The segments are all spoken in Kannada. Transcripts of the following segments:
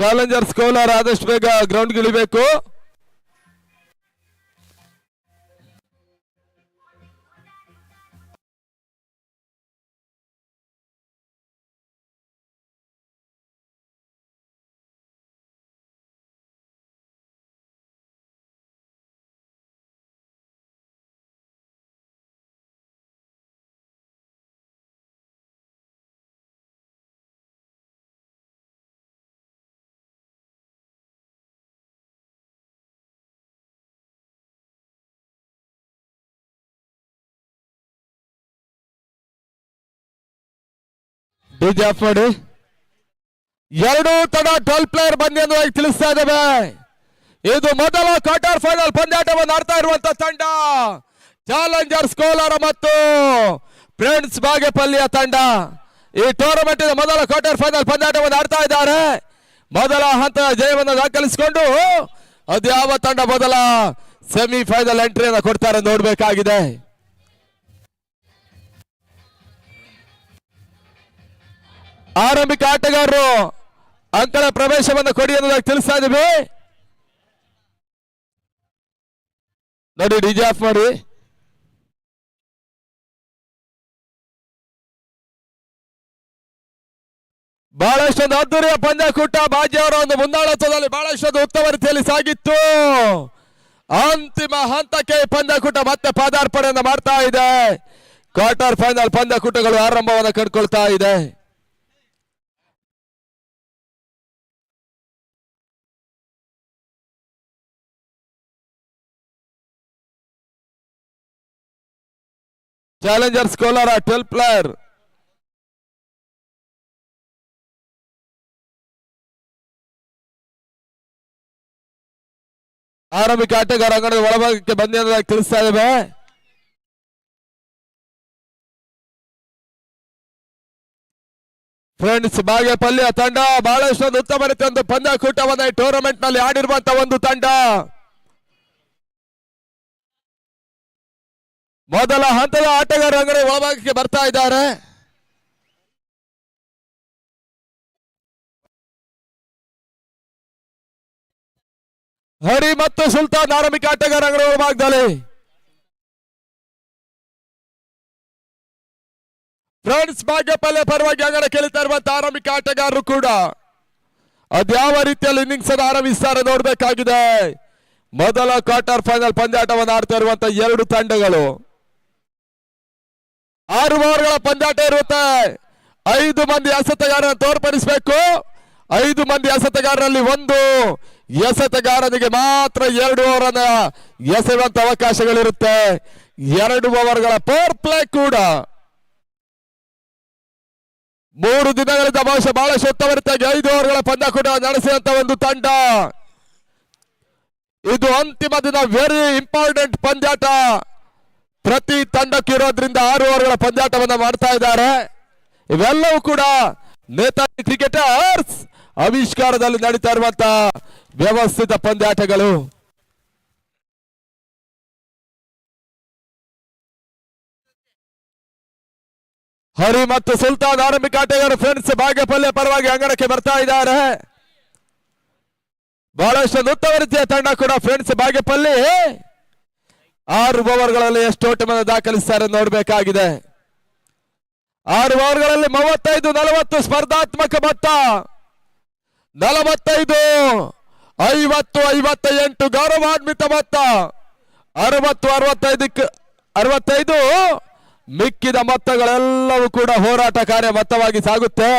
ಚಾಲೆಂಜರ್ಸ್ ಕೋಲಾರ ಆದಷ್ಟು ಬೇಗ ಗ್ರೌಂಡ್ ಇಳಿಬೇಕು. ಡಿಜೆ ಆಫ್ ಮಾಡಿ. ಎರಡು ತಡ 12 ಪ್ಲೇಯರ್ ಬಂದಿ ಎಂದು ತಿಳಿಸ್ತಾ ಇದ್ದೇವೆ. ಇದು ಮೊದಲ ಕ್ವಾರ್ಟರ್ ಫೈನಲ್ ಪಂದ್ಯಾಟವನ್ನು ಆಡ್ತಾ ಇರುವಂತಹ ತಂಡ ಚಾಲೆಂಜರ್ಸ್ ಕೋಲಾರ ಮತ್ತು ಫ್ರೆಂಡ್ಸ್ ಬಾಗೇಪಲ್ಲಿಯ ತಂಡ. ಈ ಟೂರ್ನಮೆಂಟ್ ಮೊದಲ ಕ್ವಾರ್ಟರ್ ಫೈನಲ್ ಪಂದ್ಯಾಟವನ್ನು ಆಡ್ತಾ ಇದ್ದಾರೆ. ಮೊದಲ ಹಂತ ಜಯವನ್ನು ದಾಖಲಿಸಿಕೊಂಡು ಅದ್ಯಾವ ತಂಡ ಮೊದಲ ಸೆಮಿಫೈನಲ್ ಎಂಟ್ರಿಯನ್ನು ಕೊಡ್ತಾರೆ ನೋಡಬೇಕಾಗಿದೆ. ಆರಂಭಿಕ ಆಟಗಾರರು ಅಂಕಣ ಪ್ರವೇಶವನ್ನು ಕೊಡಿ ಅನ್ನೋದಾಗಿ ತಿಳಿಸ್ತಾ ಇದ್ದೀವಿ. ನೋಡಿ ಡಿಜೆ ಆಫ್ ಮಾಡಿ. ಬಹಳಷ್ಟೊಂದು ಅದ್ದೂರಿಯ ಪಂದ್ಯಕೂಟ ಬಾಜಿಯವರ ಒಂದು ಮುಂದಾಳತ್ವದಲ್ಲಿ ಬಹಳಷ್ಟೊಂದು ಉತ್ತಮ ರೀತಿಯಲ್ಲಿ ಸಾಗಿತ್ತು. ಅಂತಿಮ ಹಂತಕ್ಕೆ ಪಂದ್ಯಕೂಟ ಮತ್ತೆ ಪಾದಾರ್ಪಣೆಯನ್ನು ಮಾಡ್ತಾ ಇದೆ. ಕ್ವಾರ್ಟರ್ ಫೈನಲ್ ಪಂದ್ಯಕೂಟಗಳು ಆರಂಭವನ್ನು ಕಂಡುಕೊಳ್ತಾ ಇದೆ. Challengers Kolar 12 player. ಆರಂಭಿಕ ಆಟಗಾರ ಅಂಗಣದ ಒಳಭಾಗಕ್ಕೆ ಬಂದಿ ಅನ್ನೋದಾಗಿ ತಿಳಿಸ್ತಾ ಇದ್ದೇವೆ. ಫ್ರೆಂಡ್ಸ್ ಬಾಗೇಪಲ್ಲಿಯ ತಂಡ ಬಹಳಷ್ಟೊಂದು ಉತ್ತಮ ರೀತಿಯ ಒಂದು ಪಂದ್ಯಕೂಟವನ್ನು ಈ ಟೂರ್ನಮೆಂಟ್ ನಲ್ಲಿ ಆಡಿರುವಂತಹ ಒಂದು ತಂಡ. ಮೊದಲ ಹಂತದ ಆಟಗಾರ ಅಂಗಡಿ ಒಳಭಾಗಕ್ಕೆ ಬರ್ತಾ ಇದ್ದಾರೆ. ಹರಿ ಮತ್ತು ಸುಲ್ತಾನ್ ಆರಂಭಿಕ ಆಟಗಾರ ಅಂಗಡಿ ಒಳಭಾಗದಲ್ಲಿ. ಫ್ರೆಂಡ್ಸ್ ಬಾಗೇಪಲ್ಲಿ ಪರವಾಗಿ ಅಂಗಡ ಕೇಳ್ತಾ ಇರುವಂತಹ ಆರಂಭಿಕ ಆಟಗಾರರು ಕೂಡ ಅದ್ಯಾವ ರೀತಿಯಲ್ಲಿ ಇನ್ನಿಂಗ್ಸ್ ಅನ್ನು ಆರಂಭಿಸ್ತಾರೆ ನೋಡಬೇಕಾಗಿದೆ. ಮೊದಲ ಕ್ವಾರ್ಟರ್ ಫೈನಲ್ ಪಂದ್ಯಾಟವನ್ನು ಆಡ್ತಾ ಇರುವಂತಹ ಎರಡು ತಂಡಗಳು. 6 ಓವರ್ಗಳ ಪಂದ್ಯಾಟ ಇರುತ್ತೆ. 5 ಮಂದಿ ಎಸೆತಗಾರರನ್ನು ತೋರ್ಪಡಿಸಬೇಕು. 5 ಮಂದಿ ಎಸೆತಗಾರರಲ್ಲಿ ಒಂದು ಎಸೆತಗಾರನಿಗೆ ಮಾತ್ರ 2 ಓವರ್ ಅನ್ನ ಎಸೆಯುವಂತ ಅವಕಾಶಗಳಿರುತ್ತೆ. 2 ಓವರ್ಗಳ ಪವರ್ ಪ್ಲೇ ಕೂಡ 3 ದಿನಗಳಿಂದ ಬಹುಶಃ ಬಹಳಷ್ಟು ಉತ್ತಮ ರೀತಿಯಾಗಿ 5 ಓವರ್ಗಳ ಪಂದ್ಯಕೂಟ ನಡೆಸಿದಂತ ಒಂದು ತಂಡ. ಇದು ಅಂತಿಮ ದಿನ ವೆರಿ ಇಂಪಾರ್ಟೆಂಟ್ ಪಂದ್ಯಾಟ. ಪ್ರತಿ ತಂಡಕ್ಕೆ ಇರೋದ್ರಿಂದ 6 ಓವರ್ಗಳ ಪಂದ್ಯಾಟವನ್ನು ಮಾಡ್ತಾ ಇದ್ದಾರೆ. ಇವೆಲ್ಲವೂ ಕೂಡ ನೇತಾಜಿ ಕ್ರಿಕೆಟರ್ಸ್ ಆವಿಷ್ಕಾರದಲ್ಲಿ ನಡೀತಾ ಇರುವಂತಹ ವ್ಯವಸ್ಥಿತ ಪಂದ್ಯಾಟಗಳು. ಹರಿ ಮತ್ತು ಸುಲ್ತಾನ್ ಆರಂಭಿಕ ಆಟಗಾರರು ಫ್ರೆಂಡ್ಸ್ ಬಾಗೇಪಲ್ಲಿ ಪರವಾಗಿ ಅಂಗಣಕ್ಕೆ ಬರ್ತಾ ಇದ್ದಾರೆ. ಬಹಳಷ್ಟು ಉತ್ತಮ ರೀತಿಯ ತಂಡ ಕೂಡ ಫ್ರೆಂಡ್ಸ್ ಬಾಗೇಪಲ್ಲಿ. 6 ಓವರ್ಗಳಲ್ಲಿ ಎಷ್ಟು ಓಟವನ್ನು ದಾಖಲಿಸ್ತಾರೆ ನೋಡಬೇಕಾಗಿದೆ. 6 ಓವರ್ಗಳಲ್ಲಿ 35-40 ಸ್ಪರ್ಧಾತ್ಮಕ ಮೊತ್ತ. 45, 50, 58 ಗೌರವಾನ್ವಿತ ಮೊತ್ತ. 60, 65 ಮಿಕ್ಕಿದ ಮೊತ್ತಗಳೆಲ್ಲವೂ ಕೂಡ ಹೋರಾಟಕಾರ್ಯ ಮೊತ್ತವಾಗಿ ಸಾಗುತ್ತೆ.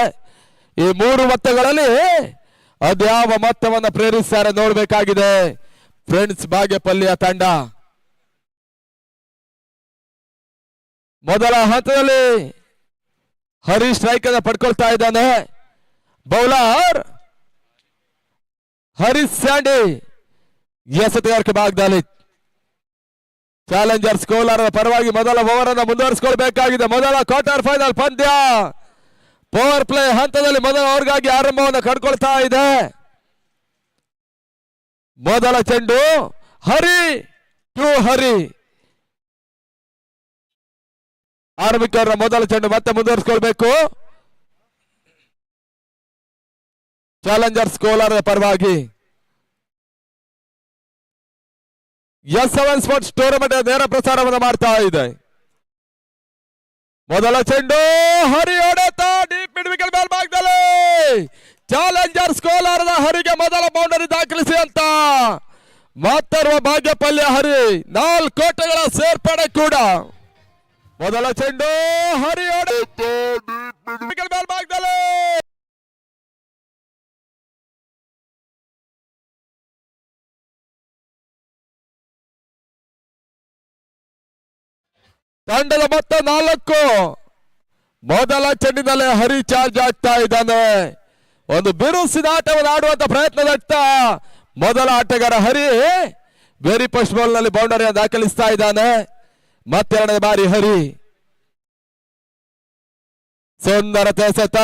ಈ 3 ಮೊತ್ತಗಳಲ್ಲಿ ಅದ್ಯಾವ ಮೊತ್ತವನ್ನು ಪ್ರೇರಿಸ್ತಾರೆ ನೋಡಬೇಕಾಗಿದೆ ಫ್ರೆಂಡ್ಸ್ ಬಾಗೇಪಲ್ಲಿಯ ತಂಡ. ಮೊದಲ ಹಂತದಲ್ಲಿ ಹರಿ ಸ್ಟ್ರೈಕ್ ಅನ್ನು ಪಡ್ಕೊಳ್ತಾ ಇದ್ದಾನೆ. ಬೌಲರ್ ಹರೀಶ್ ಸ್ಯಾಂಡಿ ಎಸೆತಗಾರಿಕೆ ಭಾಗದಲ್ಲಿ. ಚಾಲೆಂಜರ್ಸ್ ಕೋಲಾರದ ಪರವಾಗಿ ಮೊದಲ ಓವರ್ ಅನ್ನು ಮುಂದುವರಿಸಿಕೊಳ್ಬೇಕಾಗಿದೆ. ಮೊದಲ ಕ್ವಾರ್ಟರ್ ಫೈನಲ್ ಪಂದ್ಯ ಪವರ್ ಪ್ಲೇ ಹಂತದಲ್ಲಿ ಮೊದಲ ಓವರ್ಗಾಗಿ ಆರಂಭವನ್ನು ಕಂಡುಕೊಳ್ತಾ ಇದೆ. ಮೊದಲ ಚೆಂಡು ಹರಿ ಟು ಹರಿ. ಆರಂಭಿಕರ ಮೊದಲ ಚೆಂಡು ಮತ್ತೆ ಮುಂದುವರಿಸಿಕೊಳ್ಬೇಕು. ಚಾಲೆಂಜರ್ಸ್ ಕೋಲಾರದ ಪರವಾಗಿ S7 ಸ್ಪೋರ್ಟ್ಸ್ ಟೂರ್ನಮೆಂಟ್ ನೇರ ಪ್ರಸಾರವನ್ನು ಮಾಡ್ತಾ ಇದೆ. ಮೊದಲ ಚೆಂಡು ಹರಿ ಹೊಡೆತ ಡೀಪ್ ಮಿಡ್ ವಿಕೆಟ್ ಮೇಲ್ಭಾಗದಲ್ಲಿ ಚಾಲೆಂಜರ್ಸ್ ಕೋಲಾರದ ಹರಿಗೆ ಮೊದಲ ಬೌಂಡರಿ ದಾಖಲಿಸಿ ಅಂತ ಮಾತರುವ ಭಾಗ್ಯಪಲ್ಯ ಹರಿ 4 ಓಟಗಳ ಸೇರ್ಪಡೆ ಕೂಡ. ಮೊದಲ ಚೆಂಡು ಹರಿ ಹೊಡೆತ ವಿಕೆಟ್ ಮೇಲ್ಭಾಗದಲ್ಲಿ ತಂಡದ ಮೊತ್ತ 4. ಮೊದಲ ಚೆಂಡಿನಲ್ಲೇ ಹರಿ ಚಾರ್ಜ್ ಆಗ್ತಾ ಇದ್ದಾನೆ. ಒಂದು ಬಿರುಸಿನ ಆಟವನ್ನು ಆಡುವಂತ ಪ್ರಯತ್ನ ನಡೆಸ್ತಾ ಮೊದಲ ಆಟಗಾರ ಹರಿ ವೆರಿ ಫಸ್ಟ್ ಬಾಲ್ ನಲ್ಲಿ ಬೌಂಡರಿಯನ್ನು ದಾಖಲಿಸ್ತಾ ಇದ್ದಾನೆ. ಮತ್ತೆರಡನೇ ಬಾರಿ ಹರಿ ಸುಂದರತೆ ಸತ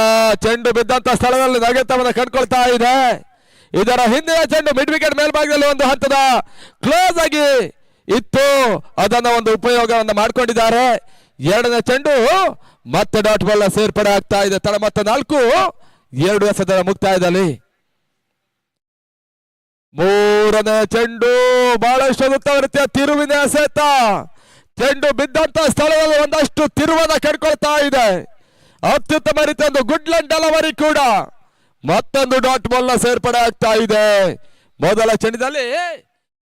ಚೆಂಡು ಬಿದ್ದಂತ ಸ್ಥಳದಲ್ಲಿ ನಗೆತವನ್ನು ಕಂಡುಕೊಳ್ತಾ ಇದೆ. ಇದರ ಹಿಂದಿನ ಚೆಂಡು ಮಿಡ್ ವಿಕೆಟ್ ಮೇಲ್ಭಾಗದಲ್ಲಿ ಒಂದು ಹಂತದ ಕ್ಲೋಸ್ ಆಗಿ ಇತ್ತು, ಅದನ್ನ ಒಂದು ಉಪಯೋಗವನ್ನು ಮಾಡಿಕೊಂಡಿದ್ದಾರೆ. ಎರಡನೇ ಚೆಂಡು ಮತ್ತೆ ಡಾಟ್ ಬಾಲ್ ಸೇರ್ಪಡೆ ಆಗ್ತಾ ಇದೆ. ತಡ ಮತ್ತೆ 4 2 ಎಸೆತದ ಮುಕ್ತಾಯದಲ್ಲಿ. ಮೂರನೇ ಚೆಂಡು ಬಹಳಷ್ಟು ಉತ್ತಮ ರೀತಿಯ ತಿರುವಿನ ಎಸೆತ. ಚೆಂಡು ಬಿದ್ದಂತ ಸ್ಥಳದಲ್ಲಿ ಒಂದಷ್ಟು ತಿರುವನ್ನ ಕಂಡುಕೊಳ್ತಾ ಇದೆ. ಅತ್ಯುತ್ತಮ ರೀತಿಯ ಒಂದು ಗುಡ್ಲಂಡ್ ಡೆಲಿವರಿ ಕೂಡ. ಮತ್ತೊಂದು ಡಾಟ್ ಬಾಲ್ ಸೇರ್ಪಡೆ ಆಗ್ತಾ ಇದೆ. ಮೊದಲ ಚೆಂಡಿನಲ್ಲಿ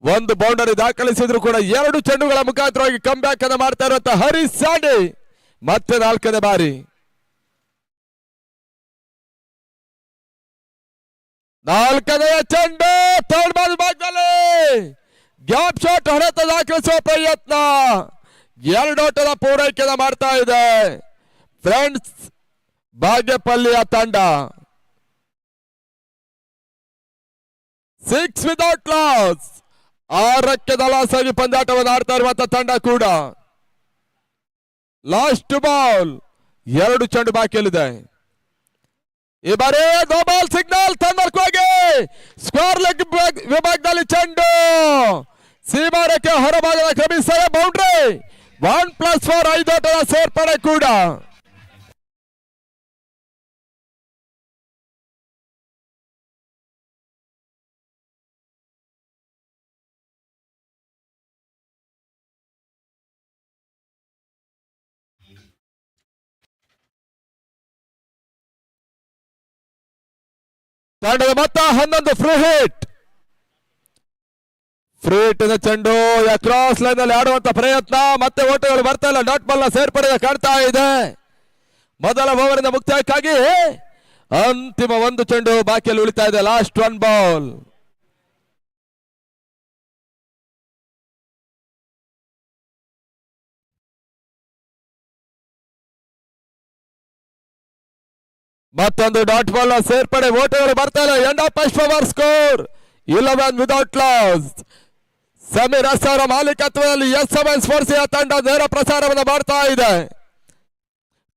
ಒಂದು ಬೌಂಡರಿ ದಾಖಲಿಸಿದ್ರು ಕೂಡ 2 ಚೆಂಡುಗಳ ಮುಖಾಂತರವಾಗಿ ಕಮ್ ಬ್ಯಾಕ್ ಅನ್ನು ಮಾಡ್ತಾ ಇರುವಂತಹ ಹರಿ ಸಾಂಡಿ ಮತ್ತೆ 4ನೇ ಬಾರಿ. 4ನೇ ಚೆಂಡು ಥರ್ಡ್ ಬಾಲ್ ಭಾಗದಲ್ಲಿ ಗ್ಯಾಪ್ ಶಾಟ್ ಹೊಡೆತ ದಾಖಲಿಸುವ ಪ್ರಯತ್ನ. 2 ಓಟದ ಪೂರೈಕೆಯನ್ನು ಮಾಡ್ತಾ ಇದೆ ಫ್ರೆಂಡ್ಸ್ ಭಾಗ್ಯಪಲ್ಲಿಯ ತಂಡ. 6 ವಿದೌಟ್ ಲಾಸ್. 6ಕ್ಕೆ ಲಾಸಾಗಿ ಪಂದ್ಯಾಟವನ್ನು ಆಡ್ತಾ ಇರುವಂತಹ ತಂಡ ಕೂಡ. ಲಾಸ್ಟ್ ಬಾಲ್ 2 ಚೆಂಡು ಬಾಕಿಯಲ್ಲಿದೆ. ಈ ಬಾರಿ ನೋ ಬಾಲ್ ಸಿಗ್ನಲ್ ತಂದರ್ಕೋಗಿ ಸ್ಕ್ವೇರ್ ಲೆಗ್ ವಿಭಾಗದಲ್ಲಿ ಚೆಂಡು ಸೀಮಾರೇಖೆ ಹೊರಭಾಗದ ಕ್ರಮಿಸಿದ ಬೌಂಡ್ರಿ. 1+4 5 ಓಟದ ಸೇರ್ಪಡೆ ಕೂಡ. ತಂಡದ ಮೊತ್ತ 11 ಫ್ರೀ ಹಿಟ್. ಫ್ರೀ ಹಿಟ್ ಚೆಂಡು ಕ್ರಾಸ್ ಲೈನ್ ನಲ್ಲಿ ಆಡುವಂತ ಪ್ರಯತ್ನ. ಮತ್ತೆ ಓಟಗಳು ಬರ್ತಾ ಇಲ್ಲ. ಡಾಟ್ ಬಾಲ್ ಸೇರ್ಪಡೆ ಕಾಣ್ತಾ ಇದೆ. ಮೊದಲ ಓವರಿನ ಮುಕ್ತಾಯಕ್ಕಾಗಿ ಅಂತಿಮ 1 ಚೆಂಡು ಬಾಕಿಯಲ್ಲಿ ಉಳಿತಾ ಇದೆ. Last 1 ball. ಮತ್ತೊಂದು ಡಾಟ್ ಬಾಲ್ ಸೇರ್ಪಡೆ. ಓಟಗಳು ಬರ್ತಾ ಇಲ್ಲ. End of first over score 11 without loss. Sameer S ಅವರ ಮಾಲೀಕತ್ವದಲ್ಲಿ S7 ಸ್ಪೋರ್ಟ್ಸ್ ತಂಡ ನೇರ ಪ್ರಸಾರವನ್ನು ಮಾಡ್ತಾ ಇದೆ.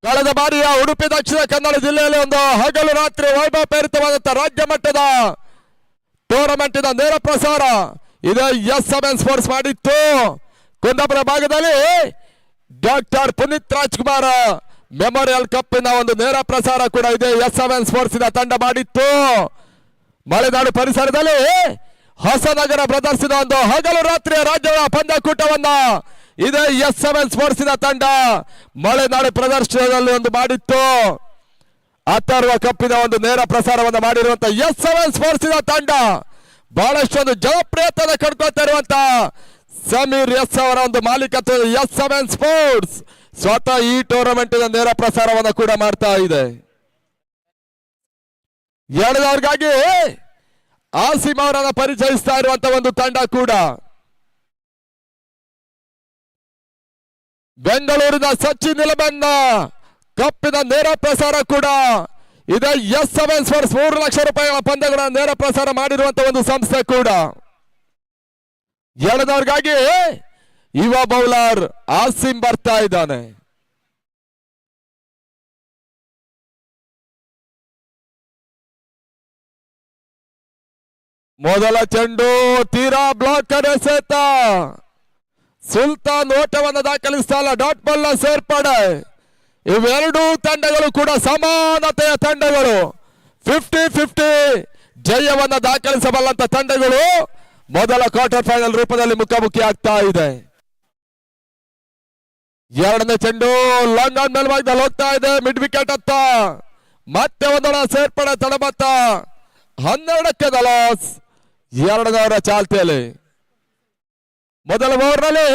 ಕಳೆದ ಬಾರಿಯ ಉಡುಪಿ ದಕ್ಷಿಣ ಕನ್ನಡ ಜಿಲ್ಲೆಯಲ್ಲಿ ಒಂದು ಹಗಲು ರಾತ್ರಿ ವೈಭವಪೇರಿತವಾದಂತಹ ರಾಜ್ಯ ಮಟ್ಟದ ಟೂರ್ನಮೆಂಟಿನ ನೇರ ಪ್ರಸಾರ ಇದೆ S7 ಸ್ಪೋರ್ಟ್ಸ್ ಮಾಡಿತ್ತು. ಕುಂದಾಪುರ ಭಾಗದಲ್ಲಿ ಡಾಕ್ಟರ್ ಪುನೀತ್ ರಾಜ್ಕುಮಾರ್ ಮೆಮೋರಿಯಲ್ ಕಪ್ಪಿನ ಒಂದು ನೇರ ಪ್ರಸಾರ ಕೂಡ ಇದೆ. S7 ಸ್ಪೋರ್ಟ್ಸ್ ತಂಡ ಮಾಡಿತ್ತು. ಮಲೆನಾಡು ಪರಿಸರದಲ್ಲಿ ಹೊಸನಗರ ಪ್ರದರ್ಶನ ಒಂದು ಹಗಲು ರಾತ್ರಿಯ ರಾಜ್ಯದ ಪಂದ್ಯಕೂಟವನ್ನ ಇದೆ S7 ಸ್ಪೋರ್ಟ್ಸ್ ತಂಡ ಮಲೆನಾಡು ಪ್ರದರ್ಶನದಲ್ಲಿ ಒಂದು ಮಾಡಿತ್ತು. ಅಥರ್ವ ಕಪ್ಪಿನ ಒಂದು ನೇರ ಪ್ರಸಾರವನ್ನು ಮಾಡಿರುವಂತಹ S7 ಸ್ಪೋರ್ಟ್ಸ್ ತಂಡ ಬಹಳಷ್ಟು ಒಂದು ಜನಪ್ರಿಯತೆ ಕಂಡುಕೊಳ್ತಾ ಇರುವಂತ ಸಮೀರ್ ಎಸ್ ಅವರ ಒಂದು ಮಾಲೀಕತ್ವದ S7 ಸ್ಪೋರ್ಟ್ಸ್ ಸ್ವತಃ ಈ ಟೂರ್ನಮೆಂಟಿನ ನೇರ ಪ್ರಸಾರವನ್ನು ಕೂಡ ಮಾಡ್ತಾ ಇದೆ. ಎರಡದವ್ರಿಗಾಗಿ ಆಸಿಮ್ ಅವರನ್ನ ಪರಿಚಯಿಸ್ತಾ ಇರುವಂತಹ ಒಂದು ತಂಡ ಕೂಡ. ಬೆಂಗಳೂರಿನ ಸಚಿನ್ ನಿಲಬೆನ್ನ ಕಪ್ಪಿನ ನೇರ ಪ್ರಸಾರ ಕೂಡ ಇದೆ S7 ಸ್ಪೋರ್ಟ್ಸ್. 3 ಲಕ್ಷ ರೂಪಾಯಿಗಳ ಪಂದ್ಯಗಳ ನೇರ ಪ್ರಸಾರ ಮಾಡಿರುವಂತಹ ಒಂದು ಸಂಸ್ಥೆ ಕೂಡ. ಎರಡದವ್ರಿಗಾಗಿ ಯುವ ಬೌಲರ್ ಆಸಿಮ್ ಬರ್ತಾ ಇದ್ದಾನೆ. ಮೊದಲ ಚೆಂಡು ತೀರಾ ಬ್ಲಾಕ್ ಎಸೆತ. ಸುಲ್ತಾನ್ ಓಟವನ್ನು ದಾಖಲಿಸ್ತಾ ಡಾಟ್ ಬಾಲ್ ಸೇರ್ಪಡೆ. ಇವೆರಡೂ ತಂಡಗಳು ಕೂಡ ಸಮಾನತೆಯ ತಂಡಗಳು. 50-50 ಜಯವನ್ನ ದಾಖಲಿಸಬಲ್ಲಂತ ತಂಡಗಳು ಮೊದಲ ಕ್ವಾರ್ಟರ್ ಫೈನಲ್ ರೂಪದಲ್ಲಿ ಮುಖಾಮುಖಿ ಆಗ್ತಾ ಇದೆ. ಎರಡನೇ ಚೆಂಡು ಲಾಂಗ್ ಆನ್ ಮೇಲ್ಭಾಗದಲ್ಲಿ ಹೋಗ್ತಾ ಇದೆ, ಮಿಡ್ ವಿಕೆಟ್ ಹತ್ತ ಮತ್ತೆ ಒಂದೊಳ ಸೇರ್ಪಡೆ ತಡಮತ್ತ 12ಕ್ಕೆ ಲಾಸ್. ಎರಡನೇ ಚಾಲ್ತಿಯಲ್ಲಿ ಮೊದಲ ಓವರ್ನಲ್ಲಿ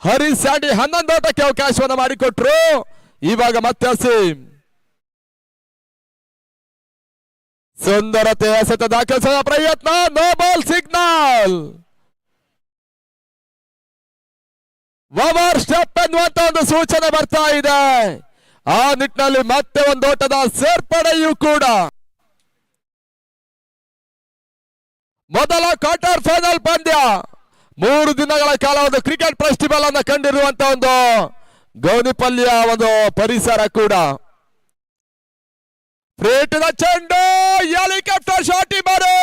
ಹರೀಶ್ ಸ್ಯಾಂಡಿ 11 ಓಟಕ್ಕೆ ಅವಕಾಶವನ್ನು ಮಾಡಿಕೊಟ್ರು. ಇವಾಗ ಮತ್ತೆ ಹಸೀಂ ಸುಂದರತೆ ಎಸೆತ ದಾಖಲಿಸುವ ಪ್ರಯತ್ನ, no ball signal, over step ಎನ್ನುವಂತ ಒಂದು ಸೂಚನೆ ಬರ್ತಾ ಇದೆ. ಆ ನಿಟ್ಟಿನಲ್ಲಿ ಮತ್ತೆ ಒಂದು ಓಟದ ಸೇರ್ಪಡೆಯೂ ಕೂಡ. ಮೊದಲ ಕ್ವಾರ್ಟರ್ ಫೈನಲ್ ಪಂದ್ಯ, 3 ದಿನಗಳ ಕಾಲ ಒಂದು ಕ್ರಿಕೆಟ್ ಫೆಸ್ಟಿವಲ್ ಅನ್ನು ಕಂಡಿರುವಂತ ಒಂದು ಗೌನಿಪಲ್ಲಿಯ ಒಂದು ಪರಿಸರ ಕೂಡ. ಪ್ರೇಟಿನ ಚೆಂಡು, ಹೆಲಿಕಾಪ್ಟರ್ ಶಾಟಿ ಬಾರಿ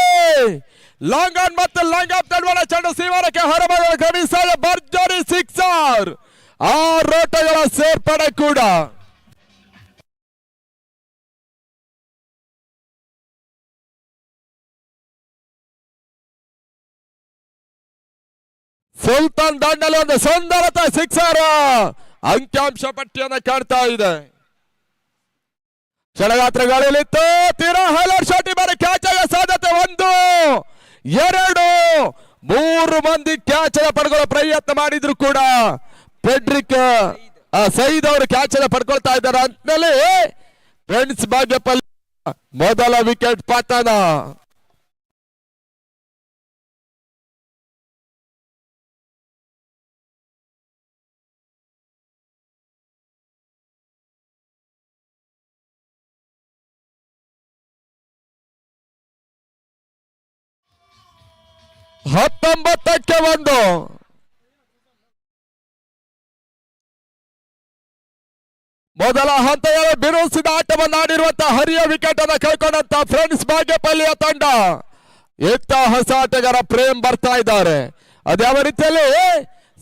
ಲಾಂಗ್ ಆನ್ ಮತ್ತು ಲಾಂಗ್ ಆಫ್ ನಡುವಣ ಚೆಂಡು ಸೀಮಾನಕ್ಕೆ ಹೊರಬರುವ ಗಮನಿಸಿದ ಭರ್ಜರಿ ಸಿಕ್ಸರ್. 6 ಓಟಗಳ ಸೇರ್ಪಡೆ ಕೂಡ. ಸುಲ್ತಾನ್ ದಾಂಡಲ್ಲಿ ಒಂದು ಸುಂದರತೆ ಸಿಕ್ಸರ್ ಅಂಕಿಅಂಶ ಪಟ್ಟಿಯನ್ನು ಕಾಣ್ತಾ ಇದೆ. ಕ್ಷಣಗಾತ್ರ ಗಾಳಿಯಲ್ಲಿತ್ತು, ತೀರಾ ಹೈಲೈಟ್ ಶಾಟಿ ಬಾರಿ ಕ್ಯಾಚ್ ಆಗುವ ಸಾಧ್ಯತೆ. 1, 2, 3 ಮಂದಿ ಕ್ಯಾಚ್ ಅನ್ನು ಪಡ್ಕೊಳ್ಳೋ ಪ್ರಯತ್ನ ಮಾಡಿದ್ರು ಕೂಡ ಫೆಡ್ರಿಕ್ ಸೈದ್ ಅವರು ಕ್ಯಾಚ್ ಅನ್ನು ಪಡ್ಕೊಳ್ತಾ ಇದ್ದಾರೆ. ಅಂತಲ್ಲಿ ಫ್ರೆಂಡ್ಸ್ ಭಾಗ್ಯಪಲ್ಲಿ ಮೊದಲ ವಿಕೆಟ್ ಪತನ. ಹತ್ತೊಂಬತ್ತಕ್ಕೆ 1. ಮೊದಲ ಹಂತದಲ್ಲಿ ಬಿರುಸಿದ ಆಟವನ್ನು ಆಡಿರುವಂತಹ ಹರಿಯ ವಿಕೆಟ್ ಅನ್ನು ಕೈಕೊಂಡಂತ ಫ್ರೆಂಡ್ಸ್ ಭಾಗ್ಯಪಲ್ಲಿಯ ತಂಡ ಎತ್ತ ಹೊಸ ಆಟಗಾರ ಪ್ರೇಮ್ ಬರ್ತಾ ಇದ್ದಾರೆ. ಅದ್ಯಾವ ರೀತಿಯಲ್ಲಿ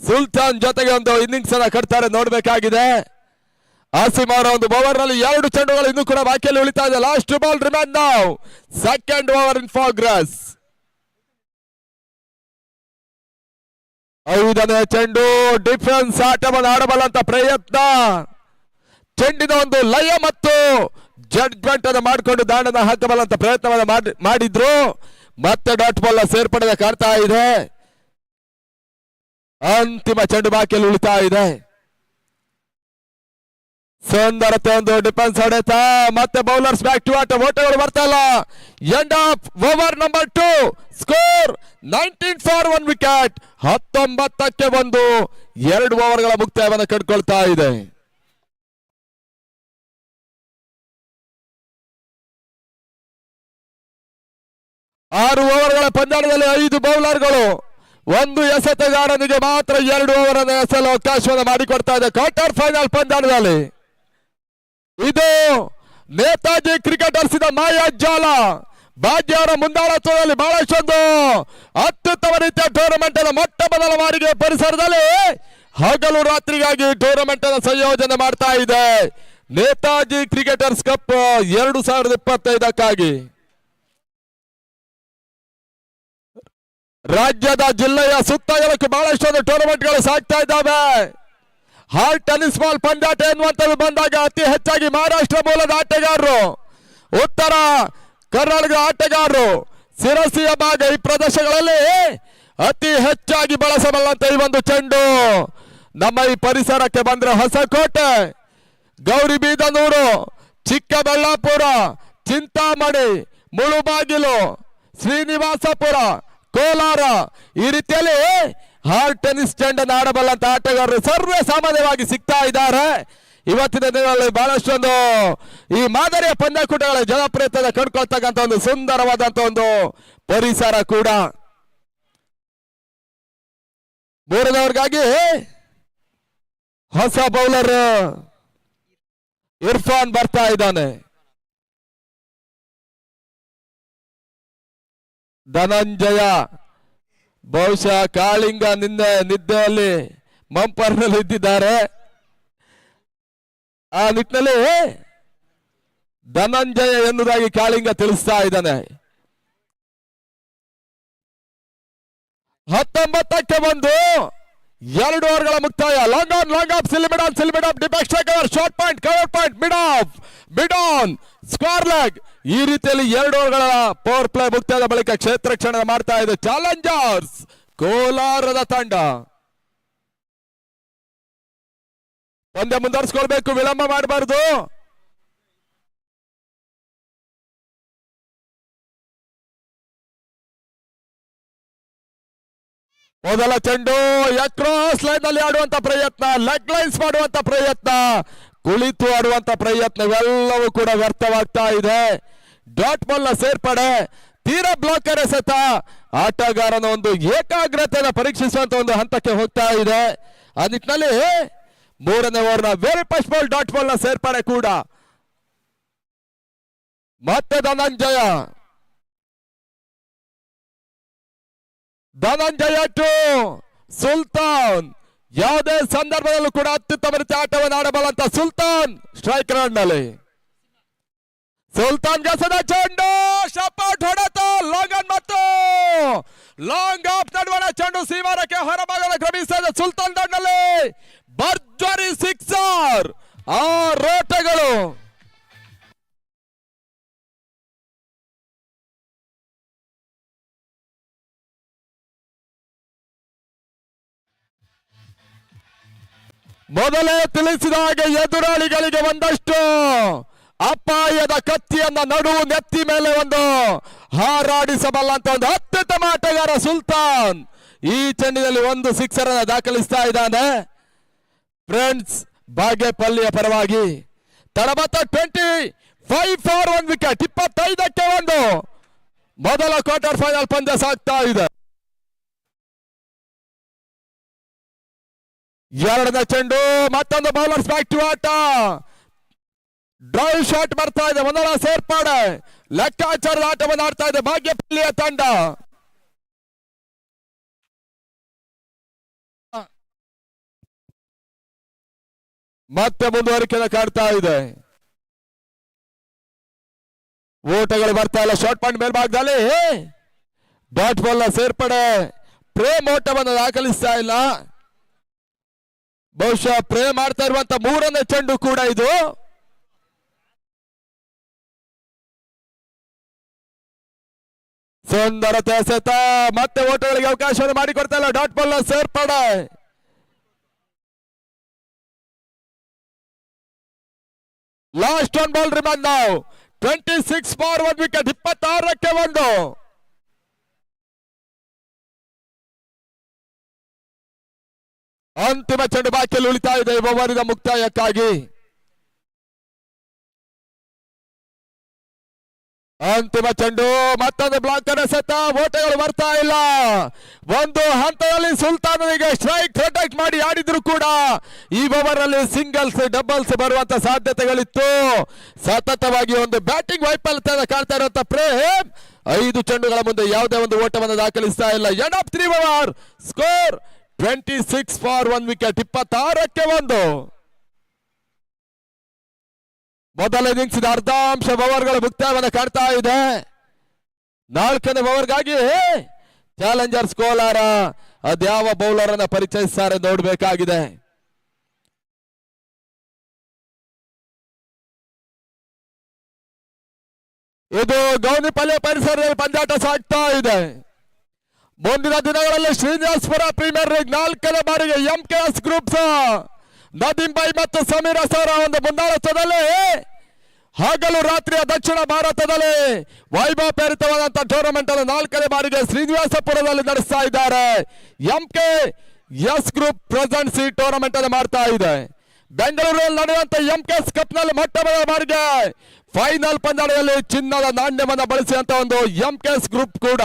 ಸುಲ್ತಾನ್ ಜೊತೆಗೆ ಒಂದು ಇನ್ನಿಂಗ್ಸ್ ಅನ್ನ ಕಟ್ತಾರೆ ನೋಡ್ಬೇಕಾಗಿದೆ. ಆಸಿಮ್ ಅವರ ಒಂದು ಓವರ್ ನಲ್ಲಿ 2 ಚೆಂಡುಗಳು ಇನ್ನೂ ಕೂಡ ಬಾಕಿಯಲ್ಲಿ ಉಳಿತಾ ಇದೆ. Last ball remain now, second over in progress. 5ನೇ ಚೆಂಡು, ಡಿಫೆನ್ಸ್ ಆಟವನ್ನು ಆಡಬಲ್ಲಂತ ಪ್ರಯತ್ನ, ಚೆಂಡಿನ ಒಂದು ಲಯ ಮತ್ತು ಜಡ್ಜ್ಮೆಂಟ್ ಅನ್ನು ಮಾಡಿಕೊಂಡು ದಾಂಡನ ಹಾಕಬಲ್ಲಂತ ಪ್ರಯತ್ನವನ್ನು ಮಾಡಿದ್ರು. ಮತ್ತೆ ಡಾಟ್ ಬಾಲ್ ಸೇರ್ಪಡೆ ಕಾಣ್ತಾ ಇದೆ. ಅಂತಿಮ ಚೆಂಡು ಬಾಕಿಯಲ್ಲಿ ಉಳಿತಾ ಇದೆ. ಸುಂದರತೆ ಒಂದು ಡಿಫೆನ್ಸ್ ಹೊಡೆತ, ಮತ್ತೆ ಬೌಲರ್ಸ್ ಬ್ಯಾಕ್ ಟು ಆಟ, ಓಟಗಳು ಬರ್ತಾ ಇಲ್ಲ. End of over number 2, score 19 for 1 wicket. 19ಕ್ಕೆ 1, 2 ಓವರ್ಗಳ ಮುಕ್ತಾಯವನ್ನು ಕಂಡುಕೊಳ್ತಾ ಇದೆ. ಆರು ಓವರ್ಗಳ ಪಂದ್ಯಾಟದಲ್ಲಿ 5 ಬೌಲರ್ಗಳು, 1 ಎಸೆತಗಾರನಿಗೆ ಮಾತ್ರ 2 ಓವರ್ ಅನ್ನು ಎಸೆಯಲು ಅವಕಾಶವನ್ನು ಮಾಡಿಕೊಡ್ತಾ ಇದೆ ಕ್ವಾರ್ಟರ್ ಫೈನಲ್ ಪಂದ್ಯಾಟದಲ್ಲಿ. ಇದು ನೇತಾಜಿ ಕ್ರಿಕೆಟರ್ಸ್ ಮಾಯಾಜಾಲ ಭಾಗ್ಯವರ ಮುಂದಾಳತ್ವದಲ್ಲಿ ಬಹಳಷ್ಟೊಂದು ಅತ್ಯುತ್ತಮ ರೀತಿಯ ಟೂರ್ನಮೆಂಟ್ ಅನ್ನು ಮೊಟ್ಟ ಮೊದಲ ಬಾರಿಗೆ ಪರಿಸರದಲ್ಲಿ ಹಗಲು ರಾತ್ರಿಗಾಗಿ ಟೂರ್ನಮೆಂಟ್ ಅನ್ನು ಸಂಯೋಜನೆ ಮಾಡ್ತಾ ಇದೆ. ನೇತಾಜಿ ಕ್ರಿಕೆಟರ್ಸ್ ಕಪ್ 2025ಕ್ಕಾಗಿ ರಾಜ್ಯದ ಜಿಲ್ಲೆಯ ಸುತ್ತಮುತ್ತಲಕ್ಕೂ ಬಹಳಷ್ಟೊಂದು ಟೂರ್ನಮೆಂಟ್ಗಳು ಸಾಗ್ತಾ ಇದ್ದಾವೆ. ಹಾರ್ಟ್ ಟೆನ್ನಿಸ್ ಬಾಲ್ ಪಂದ್ಯಾಟ ಎನ್ನುವಂಥದ್ದು ಬಂದಾಗ ಅತಿ ಹೆಚ್ಚಾಗಿ ಮಹಾರಾಷ್ಟ್ರ ಮೂಲದ ಆಟಗಾರರು, ಉತ್ತರ ಕರ್ನಾಟಕ ಆಟಗಾರರು, ಸಿರಸಿಯ ಭಾಗ ಈ ಪ್ರದೇಶಗಳಲ್ಲಿ ಅತಿ ಹೆಚ್ಚಾಗಿ ಬಳಸಬಲ್ಲಂತ ಈ ಒಂದು ಚೆಂಡು ನಮ್ಮ ಈ ಪರಿಸರಕ್ಕೆ ಬಂದ್ರೆ ಹೊಸಕೋಟೆ, ಗೌರಿಬಿದನೂರು, ಚಿಕ್ಕಬಳ್ಳಾಪುರ, ಚಿಂತಾಮಣಿ, ಮುಳುಬಾಗಿಲು, ಶ್ರೀನಿವಾಸಪುರ, ಕೋಲಾರ ಈ ರೀತಿಯಲ್ಲಿ ಹಾರ್ಟ್ ಟೆನ್ನಿಸ್ ಚೆಂಡನ್ನು ಆಡಬಲ್ಲಂತ ಆಟಗಾರರು ಸರ್ವೇ ಸಾಮಾನ್ಯವಾಗಿ ಸಿಗ್ತಾ ಇದ್ದಾರೆ. ಇವತ್ತಿನ ದಿನಗಳಲ್ಲಿ ಬಹಳಷ್ಟೊಂದು ಈ ಮಾದರಿಯ ಪಂದ್ಯಾಕೂಟಗಳ ಜನಪ್ರಿಯತೆ ಕಂಡುಕೊಳ್ತಕ್ಕಂಥ ಒಂದು ಸುಂದರವಾದಂತ ಒಂದು ಪರಿಸರ ಕೂಡ. ಮೂರನೇವರಿಗಾಗಿ ಹೊಸ ಬೌಲರ್ ಇರ್ಫಾನ್ ಬರ್ತಾ ಇದ್ದಾನೆ. ಧನಂಜಯ ಬಹುಶಃ ಕಾಳಿಂಗ ನಿದ್ದೆಯಲ್ಲಿ ಮಂಪರ್ನಲ್ಲಿ ಇದ್ದಿದ್ದಾರೆ. ಆ ನಿಟ್ಟಿನಲ್ಲಿ ಧನಂಜಯ ಎನ್ನುವುದಾಗಿ ಕಾಳಿಂಗ ತಿಳಿಸ್ತಾ ಇದ್ದಾನೆ. 19ಕ್ಕೆ 1 2 ಓವರ್ಗಳ ಮುಕ್ತಾಯ. Long on long off silly mid off defect cover short point cover point mid on square leg. ಈ ರೀತಿಯಲ್ಲಿ 2 ಓವರ್ಗಳ ಪವರ್ ಪ್ಲೇ ಮುಕ್ತಾಯದ ಬಳಿಕ ಕ್ಷೇತ್ರ ರಕ್ಷಣೆ ಮಾಡ್ತಾ ಇದೆ ಚಾಲೆಂಜರ್ಸ್ ಕೋಲಾರದ ತಂಡ. ಪಂದ್ಯ ಮುಂದುವರಿಸಿಕೊಳ್ಬೇಕು, ವಿಳಂಬ ಮಾಡಬಾರದು. ಮೊದಲ ಚೆಂಡು ಅಕ್ರಾಸ್ ಲೈನ್ ನಲ್ಲಿ ಆಡುವಂತ ಪ್ರಯತ್ನ, ಲೆಗ್ ಲೈನ್ಸ್ ಮಾಡುವಂತ ಪ್ರಯತ್ನ, ಕುಳಿತು ಆಡುವಂತ ಪ್ರಯತ್ನ ಇವೆಲ್ಲವೂ ಕೂಡ ವ್ಯರ್ಥವಾಗ್ತಾ ಇದೆ. ಡಾಟ್ ಬಾಲ್ ನ ಸೇರ್ಪಡೆ, ತೀರಾ ಬ್ಲಾಕರ್ ಎಸೆತ ಆಟಗಾರನ ಒಂದು ಏಕಾಗ್ರತೆಯನ್ನು ಪರೀಕ್ಷಿಸುವಂತ ಒಂದು ಹಂತಕ್ಕೆ ಹೋಗ್ತಾ ಇದೆ. ಆ ನಿಟ್ಟಿನಲ್ಲಿ 3ನೇ ಓವರ್ನ very first ball dot ball ನ ಸೇರ್ಪಡೆ ಕೂಡ. ಮತ್ತೆ ಧನಂಜಯ ಟು ಸುಲ್ತಾನ್. ಯಾವುದೇ ಸಂದರ್ಭದಲ್ಲೂ ಕೂಡ ಅತ್ಯುತ್ತಮ ರೀತಿ ಆಟವನ್ನು ಆಡಬಲ್ಲಂತ ಸುಲ್ತಾನ್ ಸ್ಟ್ರೈಕ್ ರೌಂಡ್ ನಲ್ಲಿ. ಸುಲ್ತಾನ್ ಗಸದ ಚೆಂಡು ಶಪಾಟ್ ಹೊಡೆತ ಲಾಂಗ್ ಆನ್ ಮತ್ತು ಲಾಂಗ್ ಆಫ್ ನಡುವಣ ಚೆಂಡು ಸೀಮಾರಕ್ಕೆ ಹೊರಭಾಗದ ಕ್ರಮಿಸಿದ ಸುಲ್ತಾನ್ ದಂಡಲ್ಲಿ ಭರ್ಜರಿ ಸಿಕ್ಸರ್. ಆ ರೋಟಗಳು ಮೊದಲೇ ತಿಳಿಸಿದ ಹಾಗೆ ಎದುರಾಳಿಗಳಿಗೆ ಒಂದಷ್ಟು ಅಪಾಯದ ಕತ್ತಿಯನ್ನ ನಡುವು ನೆತ್ತಿ ಮೇಲೆ ಒಂದು ಹಾರಾಡಿಸಬಲ್ಲಂತ ಒಂದು ಅತ್ಯುತ್ತಮ ಆಟಗಾರ ಸುಲ್ತಾನ್ ಈ ಚೆಂಡಿನಲ್ಲಿ ಒಂದು ಸಿಕ್ಸರ್ ಅನ್ನು ದಾಖಲಿಸ್ತಾ ಇದ್ದಾನೆ. ಫ್ರೆಂಡ್ಸ್, ಬಾಗೇಪಲ್ಲಿಯ ಪರವಾಗಿ ತಡಬತ್ತ 25 ಫಾರ್ 1 ವಿಕೆಟ್. 25ಕ್ಕೆ 1 ಮೊದಲ ಕ್ವಾರ್ಟರ್ ಫೈನಲ್ ಪಂದ್ಯ ಸಾಗ್ತಾ ಇದೆ. 2ನೇ ಚೆಂಡು ಮತ್ತೊಂದು ಬೌಲರ್ಸ್ ಬ್ಯಾಕ್ ಟು ಆಟ. ಡ್ರೈವ್ ಶಾಟ್ ಬರ್ತಾ ಇದೆ. ಮೊದಲ ಸೇರ್ಪಡೆ ಲೆಕ್ಕಾಚಾರದ ಆಟವನ್ನು ಆಡ್ತಾ ಇದೆ ಬಾಗೇಪಲ್ಲಿಯ ತಂಡ. ಮತ್ತೆ ಮುಂದುವರಿಕೆಯನ್ನು ಕಾಡ್ತಾ ಇದೆ. ಓಟಗಳು ಬರ್ತಾ ಇಲ್ಲ. ಶಾರ್ಟ್ ಪಾಯಿಂಟ್ ಮೇಲ್ಭಾಗದಲ್ಲಿ ಡಾಟ್ ಬಾಲ್ ನ ಸೇರ್ಪಡೆ. ಪ್ರೇಮ್ ಓಟವನ್ನು ದಾಖಲಿಸ್ತಾ ಇಲ್ಲ. ಬಹುಶಃ ಪ್ರೇಮ್ ಮಾಡ್ತಾ ಇರುವಂತ 3ನೇ ಚೆಂಡು ಕೂಡ ಇದು. ಸುಂದರತೆ ಎಸೆತ, ಮತ್ತೆ ಓಟಗಳಿಗೆ ಅವಕಾಶವನ್ನು ಮಾಡಿಕೊಡ್ತಾ ಇಲ್ಲ. ಡಾಟ್ ಬಾಲ್ ನ ಸೇರ್ಪಡೆ. ಲಾಸ್ಟ್ 1 ಬಾಲ್ ರಿಮೈನ್ ನಾವು. 26 ಫಾರ್ 1 ವಿಕೆಟ್. 26ಕ್ಕೆ 1 ಅಂತಿಮ ಚೆಂಡು ಬಾಕಿಯಲ್ಲಿ ಉಳಿತಾ ಇದೆ ಓವರಿನ ಮುಕ್ತಾಯಕ್ಕಾಗಿ. ಅಂತಿಮ ಚೆಂಡು ಮತ್ತೊಂದು ಬ್ಲಾಕರ್ ಎಸೆತ. ಓಟಗಳು ಬರ್ತಾ ಇಲ್ಲ. ಒಂದು ಹಂತದಲ್ಲಿ ಸುಲ್ತಾನನಿಗೆ ಸ್ಟ್ರೈಕ್ ಪ್ರೊಟೆಕ್ಟ್ ಮಾಡಿ ಆಡಿದ್ರು ಕೂಡ ಈ ಓವರ್ ಅಲ್ಲಿ ಸಿಂಗಲ್ಸ್ ಡಬಲ್ಸ್ ಬರುವಂತ ಸಾಧ್ಯತೆಗಳಿತ್ತು. ಸತತವಾಗಿ ಒಂದು ಬ್ಯಾಟಿಂಗ್ ವೈಫಲ್ಯತೆಯನ್ನು ಕಾಣ್ತಾ ಇರುವಂತ ಪ್ರೇಮ್ 5 ಚೆಂಡುಗಳ ಮುಂದೆ ಯಾವುದೇ ಒಂದು ಓಟವನ್ನು ದಾಖಲಿಸ್ತಾ ಇಲ್ಲ. End of 3 over score 26 for 1 wicket. 26ಕ್ಕೆ 1 ಮೊದಲ ಇನ್ನಿಂಗ್ಸ್ ಅರ್ಧಾಂಶ ಓವರ್ಗಳು ಮುಕ್ತಾಯವನ್ನು ಕಾಡ್ತಾ ಇದೆ. 4ನೇ ಓವರ್ಗಾಗಿ ಚಾಲೆಂಜರ್ಸ್ ಕೋಲಾರ ಅದ್ಯಾವ ಬೌಲರ್ ಅನ್ನ ಪರಿಚಯಿಸ್ತಾರೆ ನೋಡಬೇಕಾಗಿದೆ. ಇದು ಗೌನಿಪಲ್ಲೆ ಪರಿಸರದಲ್ಲಿ ಪಂದ್ಯಾಟ ಸಾಗ್ತಾ ಇದೆ. ಮುಂದಿನ ದಿನಗಳಲ್ಲಿ ಶ್ರೀನಿವಾಸಪುರ ಪ್ರೀಮಿಯರ್ ಲೀಗ್ 4ನೇ ಬಾರಿಗೆ MKS ಗ್ರೂಪ್ಸ್ ನದೀಂ ಬೈ ಮತ್ತು ಸಮೀರ್ ಅಸರ ಒಂದು ಮುಂದಾಳತ್ವದಲ್ಲಿ ಹಗಲು ರಾತ್ರಿಯ ದಕ್ಷಿಣ ಭಾರತದಲ್ಲಿ ವೈಭವಪೇರಿತವಾದಂತಹ ಟೂರ್ನಮೆಂಟ್ ಅನ್ನು 4ನೇ ಬಾರಿಗೆ ಶ್ರೀನಿವಾಸಪುರದಲ್ಲಿ ನಡೆಸ್ತಾ ಇದ್ದಾರೆ. MKS ಗ್ರೂಪ್ ಪ್ರೆಸೆಂಟ್ಸ್ ಈ ಟೂರ್ನಮೆಂಟ್ ಅನ್ನು ಮಾಡ್ತಾ ಇದೆ. ಬೆಂಗಳೂರಿನಲ್ಲಿ ನಡೆಯುವಂತ MKS ಕಪ್ ನಲ್ಲಿ ಮೊಟ್ಟ ಮೊದಲ ಬಾರಿಗೆ ಫೈನಲ್ ಪಂದ್ಯಾಟದಲ್ಲಿ ಚಿನ್ನದ ನಾಣ್ಯವನ್ನು ಬಳಸಿದಂತ ಒಂದು MKS ಗ್ರೂಪ್ ಕೂಡ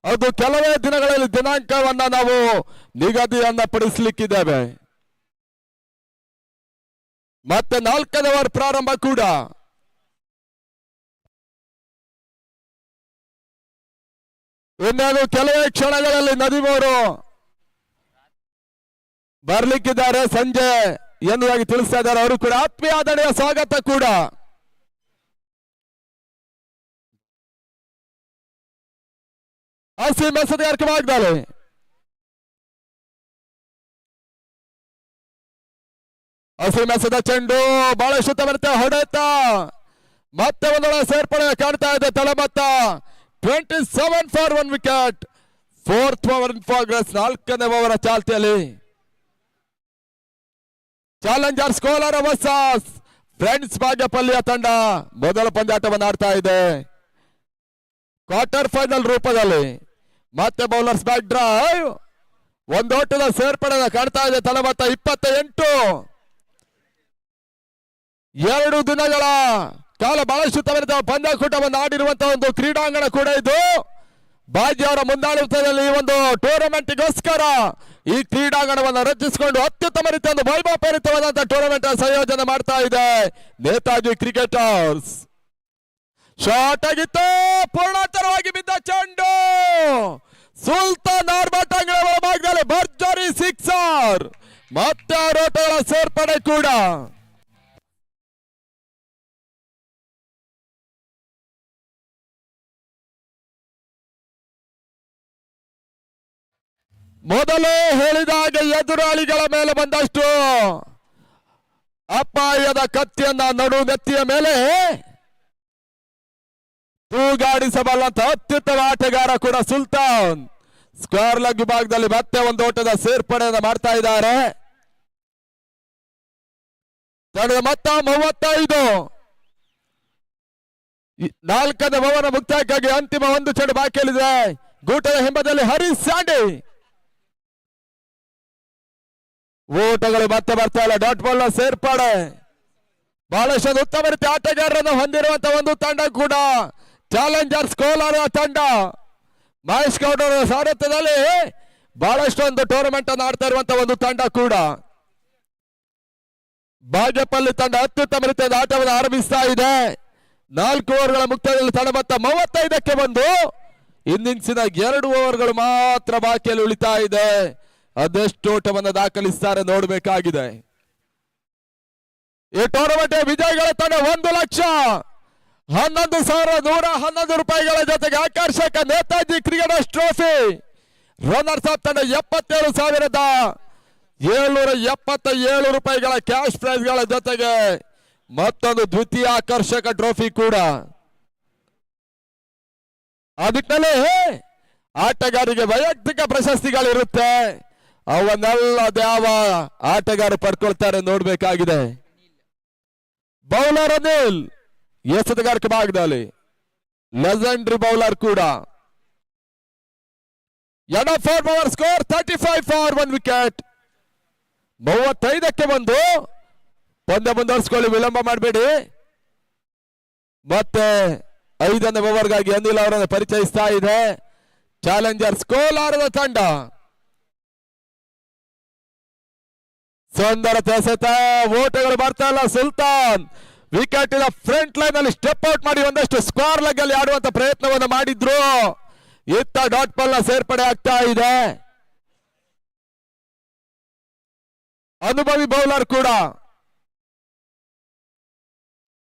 ಅದು ಕೆಲವೇ ದಿನಗಳಲ್ಲಿ ದಿನಾಂಕವನ್ನ ನಾವು ನಿಗದಿಯನ್ನ ಪಡಿಸಲಿಕ್ಕಿದ್ದೇವೆ. ಮತ್ತೆ 4ನೇ ಓವರ್ ಪ್ರಾರಂಭ ಕೂಡ. ಇನ್ನೇನು ಕೆಲವೇ ಕ್ಷಣಗಳಲ್ಲಿ ನದೀಮವರು ಬರ್ಲಿಕ್ಕಿದ್ದಾರೆ ಸಂಜೆ ಎನ್ನುವಾಗಿ ತಿಳಿಸ್ತಾ ಇದ್ದಾರೆ. ಅವರು ಕೂಡ ಆತ್ಮೀಯ ಆದರಣೆಯ ಸ್ವಾಗತ ಕೂಡ. ಅಸೀಂ ಎಸೆತಗಾರಿಕೆ ಭಾಗದಲ್ಲಿ ಅಸೀಂ ಎಸೆದ ಚೆಂಡು ಬಹಳಷ್ಟು ಬರುತ್ತೆ, ಹೊಡೆತ ಮತ್ತೆ ಒಂದೊಳ್ಳೆ ಸೇರ್ಪಡೆ ಕಾಣ್ತಾ ಇದೆ ತಳಮತ್ತ. 27 for 1 wicket. 4th over in progress. 4ನೇ ಓವರ್ ಚಾಲ್ತಿಯಲ್ಲಿ ಚಾಲೆಂಜರ್ಸ್ ಕೋಲಾರ ವರ್ಸಸ್ ಫ್ರೆಂಡ್ಸ್ ಬಾಗೇಪಲ್ಲಿಯ ತಂಡ ಮೊದಲ ಪಂದ್ಯಾಟವನ್ನು ಆಡ್ತಾ ಇದೆ ಕ್ವಾರ್ಟರ್ ಫೈನಲ್ ರೂಪದಲ್ಲಿ. ಮತ್ತೆ ಬೌಲರ್ಸ್ ಬ್ಯಾಕ್ ಡ್ರೈವ್, ಒಂದೋಟದ ಸೇರ್ಪಡೆ ಕಾಣ್ತಾ ಇದೆ ತಳಮತ್ತ. 28 2 ದಿನಗಳ ಕಾಲ ಬಹಳಷ್ಟು ಪಂದ್ಯಕೂಟವನ್ನು ಆಡಿರುವಂತಹ ಒಂದು ಕ್ರೀಡಾಂಗಣ ಕೂಡ ಇದು. ಬಾಜಿ ಅವರ ಮುಂದಾಳತ್ವದಲ್ಲಿ ಈ ಒಂದು ಟೂರ್ನಮೆಂಟ್ಗೋಸ್ಕರ ಈ ಕ್ರೀಡಾಂಗಣವನ್ನು ರಚಿಸಿಕೊಂಡು ಅತ್ಯುತ್ತಮ ರೀತಿಯ ಒಂದು ವೈಭವಪೂರಿತವಾದಂತಹ ಟೂರ್ನಮೆಂಟ್ ಸಂಯೋಜನೆ ಮಾಡ್ತಾ ಇದೆ ನೇತಾಜಿ ಕ್ರಿಕೆಟರ್ಸ್. ಶಾಟ್ ಆಗಿತ್ತು, ಪೂರ್ಣಾಂತರವಾಗಿ ಬಿದ್ದ ಚೆಂಡು ಸುಲ್ತಾನ್ ಆರ್ಭಟ ಅಂಗಳ ಭಾಗದಲ್ಲಿ ಭರ್ಜರಿ ಸಿಕ್ಸರ್. ಮತ್ತೆ ಆರೋಟಗಳ ಸೇರ್ಪಡೆ ಕೂಡ. ಮೊದಲು ಹೇಳಿದಾಗ ಎದುರಾಳಿಗಳ ಮೇಲೆ ಬಂದಷ್ಟು ಅಪಾಯದ ಕತ್ತಿಯನ್ನ ನಡು ನೆತ್ತಿಯ ಮೇಲೆ ತೂಗಾಡಿಸಬಲ್ಲಂತ ಅತ್ಯುತ್ತಮ ಆಟಗಾರ ಕೂಡ ಸುಲ್ತಾನ್. ಸ್ಕ್ವೇರ್ ಲೆಗ್ ವಿಭಾಗದಲ್ಲಿ ಮತ್ತೆ ಒಂದು ಓಟದ ಸೇರ್ಪಡೆಯನ್ನು ಮಾಡ್ತಾ ಇದ್ದಾರೆ. ತಂಡದ ಮೊತ್ತ 35. 4ನೇ ಓವರ್ ಮುಕ್ತಾಯಕ್ಕಾಗಿ ಅಂತಿಮ ಒಂದು ಚೆಂಡು ಬಾಕಿಯಲ್ಲಿದೆ. ಗೂಟದ ಹಿಂಬದಲ್ಲಿ ಹರೀಶ್ ಸ್ಯಾಂಡಿ. ಓಟಗಳು ಮತ್ತೆ ಬರ್ತಾ ಇಲ್ಲ. ಡಾಟ್ ಬಾಲ್ ಸೇರ್ಪಡೆ. ಬಹಳಷ್ಟು ಉತ್ತಮ ರೀತಿ ಆಟಗಾರರನ್ನು ಹೊಂದಿರುವಂತಹ ಒಂದು ತಂಡ ಕೂಡ ಚಾಲೆಂಜರ್ಸ್ ಕೋಲಾರ ತಂಡ. ಮಹೇಶ್ ಗೌಡ ಅವರ ಸಾರಥ್ಯದಲ್ಲಿ ಬಹಳಷ್ಟು ಒಂದು ಟೂರ್ನಮೆಂಟ್ ಅನ್ನು ಆಡ್ತಾ ಇರುವಂತಹ ಒಂದು ತಂಡ ಕೂಡ. ಬಾಗೇಪಲ್ಲಿ ತಂಡ ಅತ್ಯುತ್ತಮ ರೀತಿಯ ಆಟವನ್ನು ಆರಂಭಿಸ್ತಾ ಇದೆ. 4 ಓವರ್ಗಳ ಮುಕ್ತಾಯದಲ್ಲಿ ತಂಡ ಮೊತ್ತ 35ಕ್ಕೆ ಬಂದು ಇನ್ನಿಂಗ್ಸಿನ 2 ಓವರ್ಗಳು ಮಾತ್ರ ಬಾಕಿಯಲ್ಲಿ ಉಳಿತಾ ಇದೆ. ಅದೆಷ್ಟು ಓಟವನ್ನು ದಾಖಲಿಸುತ್ತಾರೆ ನೋಡಬೇಕಾಗಿದೆ. ಈ ಟೂರ್ನಮೆಂಟ್ ವಿಜಯಗಳ ತಂಡ 1,11,111 ರೂಪಾಯಿಗಳ ಜೊತೆಗೆ ಆಕರ್ಷಕ Netaji cricketers trophy. Runners up ತಂಡ 77,777 ರೂಪಾಯಿಗಳ ಕ್ಯಾಶ್ ಪ್ರೈಸ್ಗಳ ಜೊತೆಗೆ ಮತ್ತೊಂದು ದ್ವಿತೀಯ ಆಕರ್ಷಕ ಟ್ರೋಫಿ ಕೂಡ. ಅದಕ್ಕಿಂತಲೇ ಆಟಗಾರರಿಗೆ ವೈಯಕ್ತಿಕ ಪ್ರಶಸ್ತಿಗಳಿರುತ್ತೆ. ಅವನ್ನೆಲ್ಲ ಯಾವ ಆಟಗಾರ ಪಡ್ಕೊಳ್ತಾರೆ ನೋಡ್ಬೇಕಾಗಿದೆ. ಬೌಲರ್ ಅನಿಲ್ ಎಸೆತಗಾರಿಕೆ ಭಾಗದಲ್ಲಿ ಲೆಜೆಂಡರಿ ಬೌಲರ್ ಕೂಡ. Over score 35 for 1 wicket. 35ಕ್ಕೆ ಬಂದು ಪಂದ್ಯ ಮುಂದುವರಿಸಿಕೊಳ್ಳಿ, ವಿಳಂಬ ಮಾಡಬೇಡಿ. ಮತ್ತೆ 5ನೇ ಓವರ್ಗಾಗಿ ಅನಿಲ್ ಅವರನ್ನು ಪರಿಚಯಿಸ್ತಾ ಇದೆ ಚಾಲೆಂಜರ್ಸ್ ಕೋಲಾರದ ತಂಡ. ಸುಂದರತೆ ಎಸೆತ, ಓಟಗಳು ಬರ್ತಾ ಇಲ್ಲ. ಸುಲ್ತಾನ್ ವಿಕೆಟ್ ಇನ ಫ್ರಂಟ್ ಲೈನ್ ಅಲ್ಲಿ ಸ್ಟೆಪ್ ಔಟ್ ಮಾಡಿ ಒಂದಷ್ಟು ಸ್ಕ್ವೇರ್ ಲೆಗ್ ಅಲ್ಲಿ ಆಡುವಂತ ಪ್ರಯತ್ನವನ್ನು ಮಾಡಿದ್ರು. ಇತ್ತ ಡಾಟ್ ಬಾಲ್ ನ ಸೇರ್ಪಡೆ ಆಗ್ತಾ ಇದೆ. ಅನುಭವಿ ಬೌಲರ್ ಕೂಡ.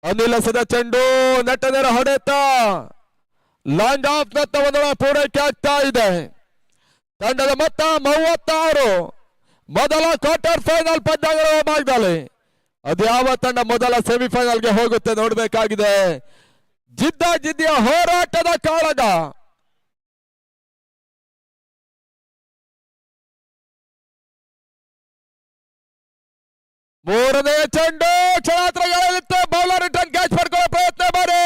ಅನಿಲ್ ಎಸೆದ ಚೆಂಡು ನೆಟ್ಟ ನೇರ ಹೊಡೆತ ಲಾಂಗ್ ಆಫ್ ನತ್ತ ಒಂದೊಳ ಪೂರೈಕೆ ಆಗ್ತಾ ಇದೆ. ತಂಡದ ಮೊತ್ತ 36. ಮೊದಲ ಕ್ವಾರ್ಟರ್ ಫೈನಲ್ ಪಂದ್ಯಗಳ ಭಾಗದಲ್ಲಿ ಅದು ಯಾವ ತಂಡ ಮೊದಲ ಸೆಮಿಫೈನಲ್ಗೆ ಹೋಗುತ್ತೆ ನೋಡಬೇಕಾಗಿದೆ. ಜಿದ್ದಿಯ ಹೋರಾಟದ ಕಾಳಗ. ಮೂರನೇ ಚೆಂಡು ಕ್ಷಣಾತ್ರಗಳಿತ್ತು. ಬೌಲರ್ ರಿಟರ್ನ್ ಕ್ಯಾಚ್ ಮಾಡ್ಕೊಳ್ಳೋ ಪ್ರಯತ್ನ ಮಾಡಿ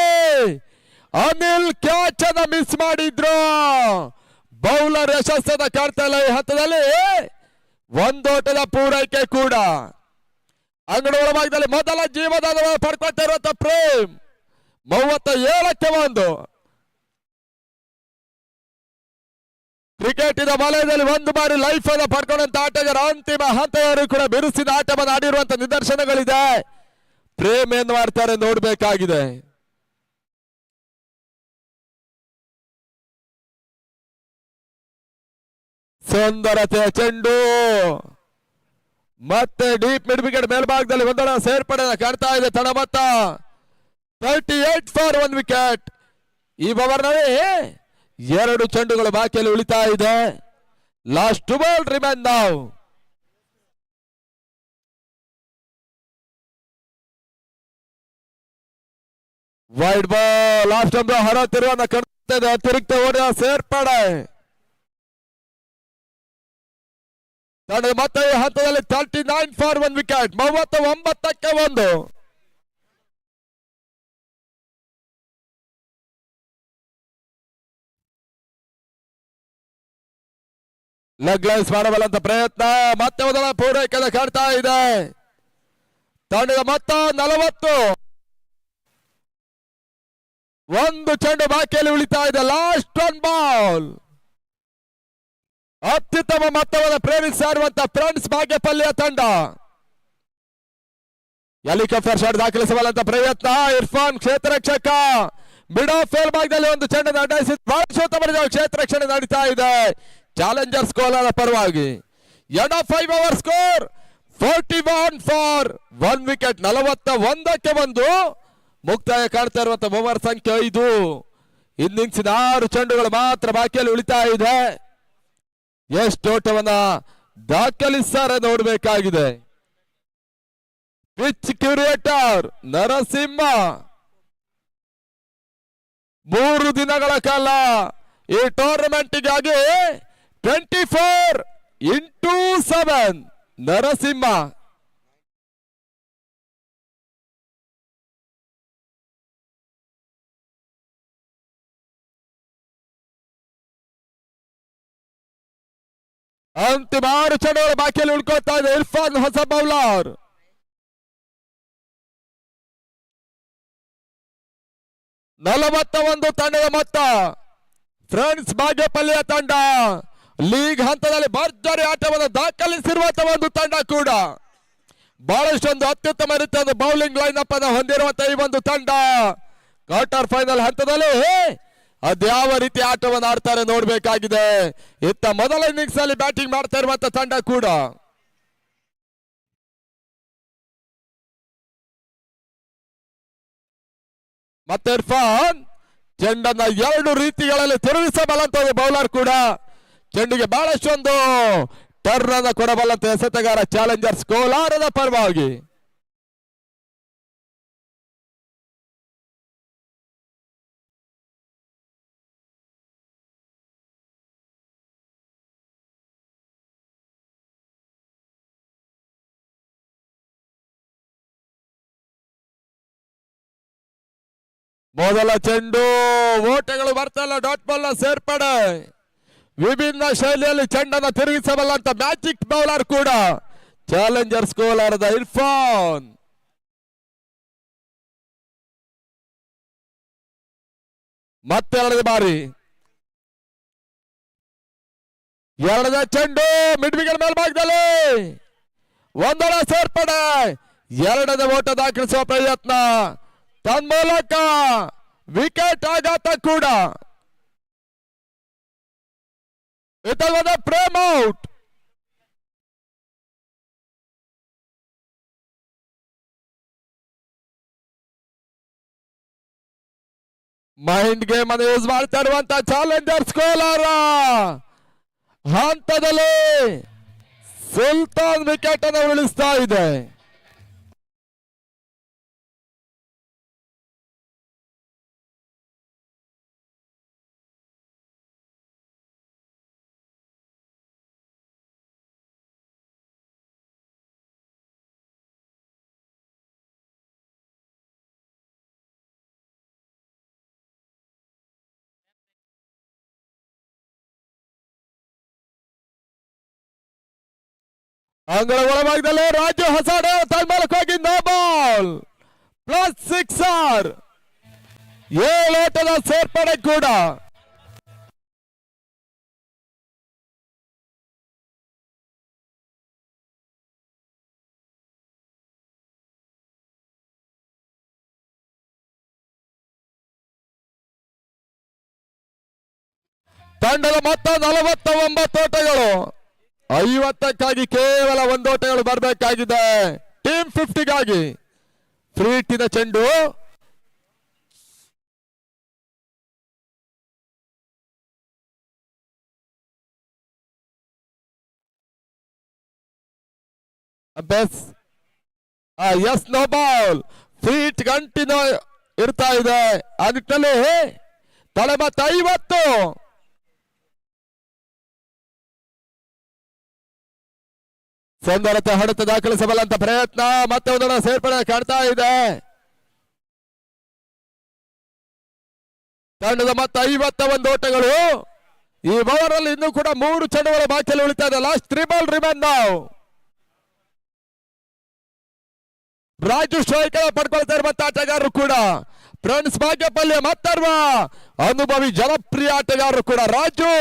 ಅನಿಲ್ ಕ್ಯಾಚ್ ಅನ್ನ ಮಿಸ್ ಮಾಡಿದ್ರು. ಬೌಲರ್ ಯಶಸ್ಸನ್ನ ಕಾಡ್ತಾ ಇಲ್ಲ ಈ ಹಂತದಲ್ಲಿ. ಒಂದೋಟದ ಪೂರೈಕೆ ಕೂಡ. ಅಂಗಡಿ ಭಾಗದಲ್ಲಿ ಮೊದಲ ಜೀವದಾನ ಪಡ್ಕೊಳ್ತಾ ಇರುವಂತ ಪ್ರೇಮ್ 37ಕ್ಕೆ 1. ಕ್ರಿಕೆಟಿನ ವಲಯದಲ್ಲಿ ಒಂದು ಬಾರಿ ಲೈಫ್ ಅನ್ನು ಪಡ್ಕೊಂಡಂತ ಆಟಗಾರ ಅಂತಿಮ ಹಂತದವರೆಗೂ ಕೂಡ ಬಿರುಸಿನ ಆಟವನ್ನು ಆಡಿರುವಂತ ನಿದರ್ಶನಗಳಿದೆ. ಪ್ರೇಮ್ ಏನ್ ಮಾಡ್ತಾರೆ ನೋಡ್ಬೇಕಾಗಿದೆ. ಸುಂದರತೆಯ ಚೆಂಡು ಮತ್ತೆ ಡೀಪ್ ಮಿಡ್ ವಿಕೆಟ್ ಮೇಲ್ಭಾಗದಲ್ಲಿ ಒಂದೊಳ ಸೇರ್ಪಡೆ ಕಾಣ್ತಾ ಇದೆ. ತಡ ಮೊತ್ತ 38 ಫಾರ್ 1 ವಿಕೆಟ್. ಈ ಓವರ್ನಲ್ಲಿ ಎರಡು ಚೆಂಡುಗಳು ಬಾಕಿಯಲ್ಲಿ ಉಳಿತಾ ಇದೆ. Last ball remain now. Wide ball ಅಷ್ಟೊಂದು ಹೊರತಿರುವನ್ನ ಕಾಣುತ್ತದೆ. ಅತಿರಿಕ್ತ ಓಡಿದ ಸೇರ್ಪಡೆ ತಂಡದ ಮತ್ತೆ ಈ ಹಂತದಲ್ಲಿ 39 ಫಾರ್ 1 ವಿಕೆಟ್. 39ಕ್ಕೆ 1. ಲೆಗ್ ಲೈನ್ಸ್ ಮಾಡಬಲ್ಲಂತ ಪ್ರಯತ್ನ ಮತ್ತೆ ಮೊದಲ ಪೂರೈಕೆ ಕಾಣ್ತಾ ಇದೆ. ತಂಡದ ಮೊತ್ತ 40. ಒಂದು ಚೆಂಡು ಬಾಕಿಯಲ್ಲಿ ಉಳಿತಾ ಇದೆ. Last 1 ball. ಅತ್ಯುತ್ತಮ ಮೊತ್ತವನ್ನು ಪ್ರೇರಿಸ್ತಾ ಇರುವಂತಹ ಫ್ರೆಂಡ್ಸ್ ಬಾಗೇಪಲ್ಲಿಯ ತಂಡ ಹೆಲಿಕಾಪ್ಟರ್ ಶಾಟ್ ದಾಖಲಿಸಬಲ್ಲಂತ ಪ್ರಯತ್ನ. ಇರ್ಫಾನ್ ಕ್ಷೇತ್ರ ರಕ್ಷಕ ಮಿಡ್ ಆಫ್ ಫೇಲ್ ಭಾಗದಲ್ಲಿ ಒಂದು ಚೆಂಡನ್ನು ಅಡ್ಡಾಯಿಸಿ ಕ್ಷೇತ್ರ ರಕ್ಷಣೆ ನಡೀತಾ ಇದೆ ಚಾಲೆಂಜರ್ಸ್ ಕೋಲಾರ ಪರವಾಗಿ. End of 5 over score 41 for 1 wicket. 41ಕ್ಕೆ 1 ಮುಕ್ತಾಯ ಕಾಣ್ತಾ ಇರುವಂತಹ ಓವರ್ ಸಂಖ್ಯೆ 5. ಇನ್ನಿಂಗ್ಸಿನ 6 ಚೆಂಡುಗಳು ಮಾತ್ರ ಬಾಕಿಯಲ್ಲಿ ಉಳಿತಾ ಇದೆ. ಎಷ್ಟು ಓಟವನ್ನ ದಾಖಲಿಸ್ತಾರೆ ನೋಡಬೇಕಾಗಿದೆ. ಪಿಚ್ ಕ್ಯೂರೇಟರ್ ನರಸಿಂಹ 3 ದಿನಗಳ ಕಾಲ ಈ ಟೂರ್ನಮೆಂಟ್ಗಾಗಿ 24x7 ನರಸಿಂಹ. ಅಂತಿಮ 6 ಚೆಂಡುಗಳು ಬಾಕಿಯಲ್ಲಿ ಉಳ್ಕೊತಾ ಇದೆ. ಇರ್ಫಾನ್ ಹೊಸ ಬೌಲರ್. ಒಂದು ತಂಡದ ಮೊತ್ತ. ಫ್ರೆಂಡ್ಸ್ ಬಾಗೇಪಲ್ಲಿಯ ತಂಡ ಲೀಗ್ ಹಂತದಲ್ಲಿ ಭರ್ಜರಿ ಆಟವನ್ನು ದಾಖಲಿಸಿರುವಂತಹ ಒಂದು ತಂಡ ಕೂಡ. ಬಹಳಷ್ಟೊಂದು ಅತ್ಯುತ್ತಮ ರೀತಿಯ ಬೌಲಿಂಗ್ ಲೈನ್ ಅಪ್ ಅನ್ನು ಹೊಂದಿರುವಂತಹ ಈ ಒಂದು ತಂಡ ಕ್ವಾರ್ಟರ್ ಫೈನಲ್ ಹಂತದಲ್ಲಿ ಅದ್ಯಾವ ರೀತಿ ಆಟವನ್ನು ಆಡ್ತಾರೆ ನೋಡಬೇಕಾಗಿದೆ. ಇತ್ತ ಮೊದಲ ಇನ್ನಿಂಗ್ಸ್ ಅಲ್ಲಿ ಬ್ಯಾಟಿಂಗ್ ಮಾಡ್ತಾ ಇರುವಂತಹ ತಂಡ ಕೂಡ. ಮತ್ತೆ ಇರ್ಫಾನ್ ಚೆಂಡನ್ನ 2 ರೀತಿಗಳಲ್ಲಿ ತಿರುಗಿಸಬಲ್ಲಂತ ಬೌಲರ್ ಕೂಡ. ಚೆಂಡಿಗೆ ಬಹಳಷ್ಟೊಂದು ಟರ್ನ್ ಅನ್ನು ಕೊಡಬಲ್ಲಂತ ಎಸೆತಗಾರ ಚಾಲೆಂಜರ್ಸ್ ಕೋಲಾರದ ಪರವಾಗಿ. ಮೊದಲ ಚೆಂಡು ಓಟಗಳು ಬರ್ತಾ ಡಾಟ್ ಬಾಲ್ ಸೇರ್ಪಡೆ. ವಿಭಿನ್ನ ಶೈಲಿಯಲ್ಲಿ ಚೆಂಡನ್ನು ತಿರುಗಿಸಬಲ್ಲಂತ ಮ್ಯಾಜಿಕ್ ಬೌಲರ್ ಕೂಡ ಚಾಲೆಂಜರ್ಸ್ ಕೋಲಾರದ ಇರ್ಫಾನ್. ಮತ್ತೆ 2ನೇ ಬಾರಿ 2ನೇ ಚೆಂಡು ಮಿಡ್ ವಿಕೆಟ್ ಮೇಲ್ಭಾಗದಲ್ಲಿ ಒಂದರ ಸೇರ್ಪಡೆ. 2ನೇ ಓಟ ದಾಖಲಿಸುವ ಪ್ರಯತ್ನ ತನ್ಮೂಲಕ ವಿಕೆಟ್ ಆಘಾತ ಕೂಡ. ಇದಲ್ಲದೆ ಪ್ರೇಮ್ ಔಟ್. ಮೈಂಡ್ ಗೇಮ್ ಅನ್ನು ಯೂಸ್ ಮಾಡ್ತಾ ಇರುವಂತ ಚಾಲೆಂಜರ್ಸ್ ಕೋಲಾರ ಹಂತದಲ್ಲಿ ಸುಲ್ತಾನ್ ವಿಕೆಟ್ ಅನ್ನು ಉರುಳಿಸ್ತಾ ಇದೆ. ಅಂಗಳ ಒಳಭಾಗದಲ್ಲಿ ರಾಜು ಹೊಸಾಡೆ ತನ್ಮೂಲಕವಾಗಿ ನೋ ಬಾಲ್ ಪ್ಲಸ್ 6 7 ಓಟದ ಸೇರ್ಪಡೆ ಕೂಡ. ತಂಡದ ಮೊತ್ತ 49 ಓಟಗಳು. 50ಕ್ಕಾಗಿ ಕೇವಲ 1 ಓಟಗಳು ಬರಬೇಕಾಗಿದೆ. ಟೀಮ್ 50ಗಾಗಿ ಫ್ರೀ ಹಿಟ್ಟಿನ ಚೆಂಡು ಬೆಸ್ ಎಸ್ ನೋ ಬಾಲ್ ಫೀಟ್ ಕಂಟಿನ್ಯೂ ಇರ್ತಾ ಇದೆ ಆ ನಿಟ್ಟಿನಲ್ಲಿ ತಲೆ ಮತ್ತೆ 50 ಸುಂದರತೆ ಹೊಡೆತ ದಾಖಲಿಸಬಲ್ಲಂತ ಪ್ರಯತ್ನ ಮತ್ತೆ ಒಂದರ ಸೇರ್ಪಡೆ ಕಾಣ್ತಾ ಇದೆ ತಂಡದ ಮತ್ತೆ 51 ಓಟಗಳು ಈ ಓವರ್ ಅಲ್ಲಿ ಇನ್ನೂ ಕೂಡ 3 ಚೆಂಡುಗಳ ಬಾಕಿಯಲ್ಲಿ ಉಳಿತಾ ಇದೆ ಲಾಸ್ಟ್ 3 ಬಾಲ್ ರಿಮೈನ್ ನಾವು ರಾಜು ಸ್ಟ್ರೈಕರ್ ಪಡ್ಕೊಳ್ತಾ ಇರುವಂತ ಆಟಗಾರರು ಕೂಡ ಫ್ರೆಂಡ್ಸ್ ಭಾಗ್ಯಪಲ್ಯ ಮತ್ತರ್ವ ಅನುಭವಿ ಜನಪ್ರಿಯ ಆಟಗಾರರು ಕೂಡ ರಾಜು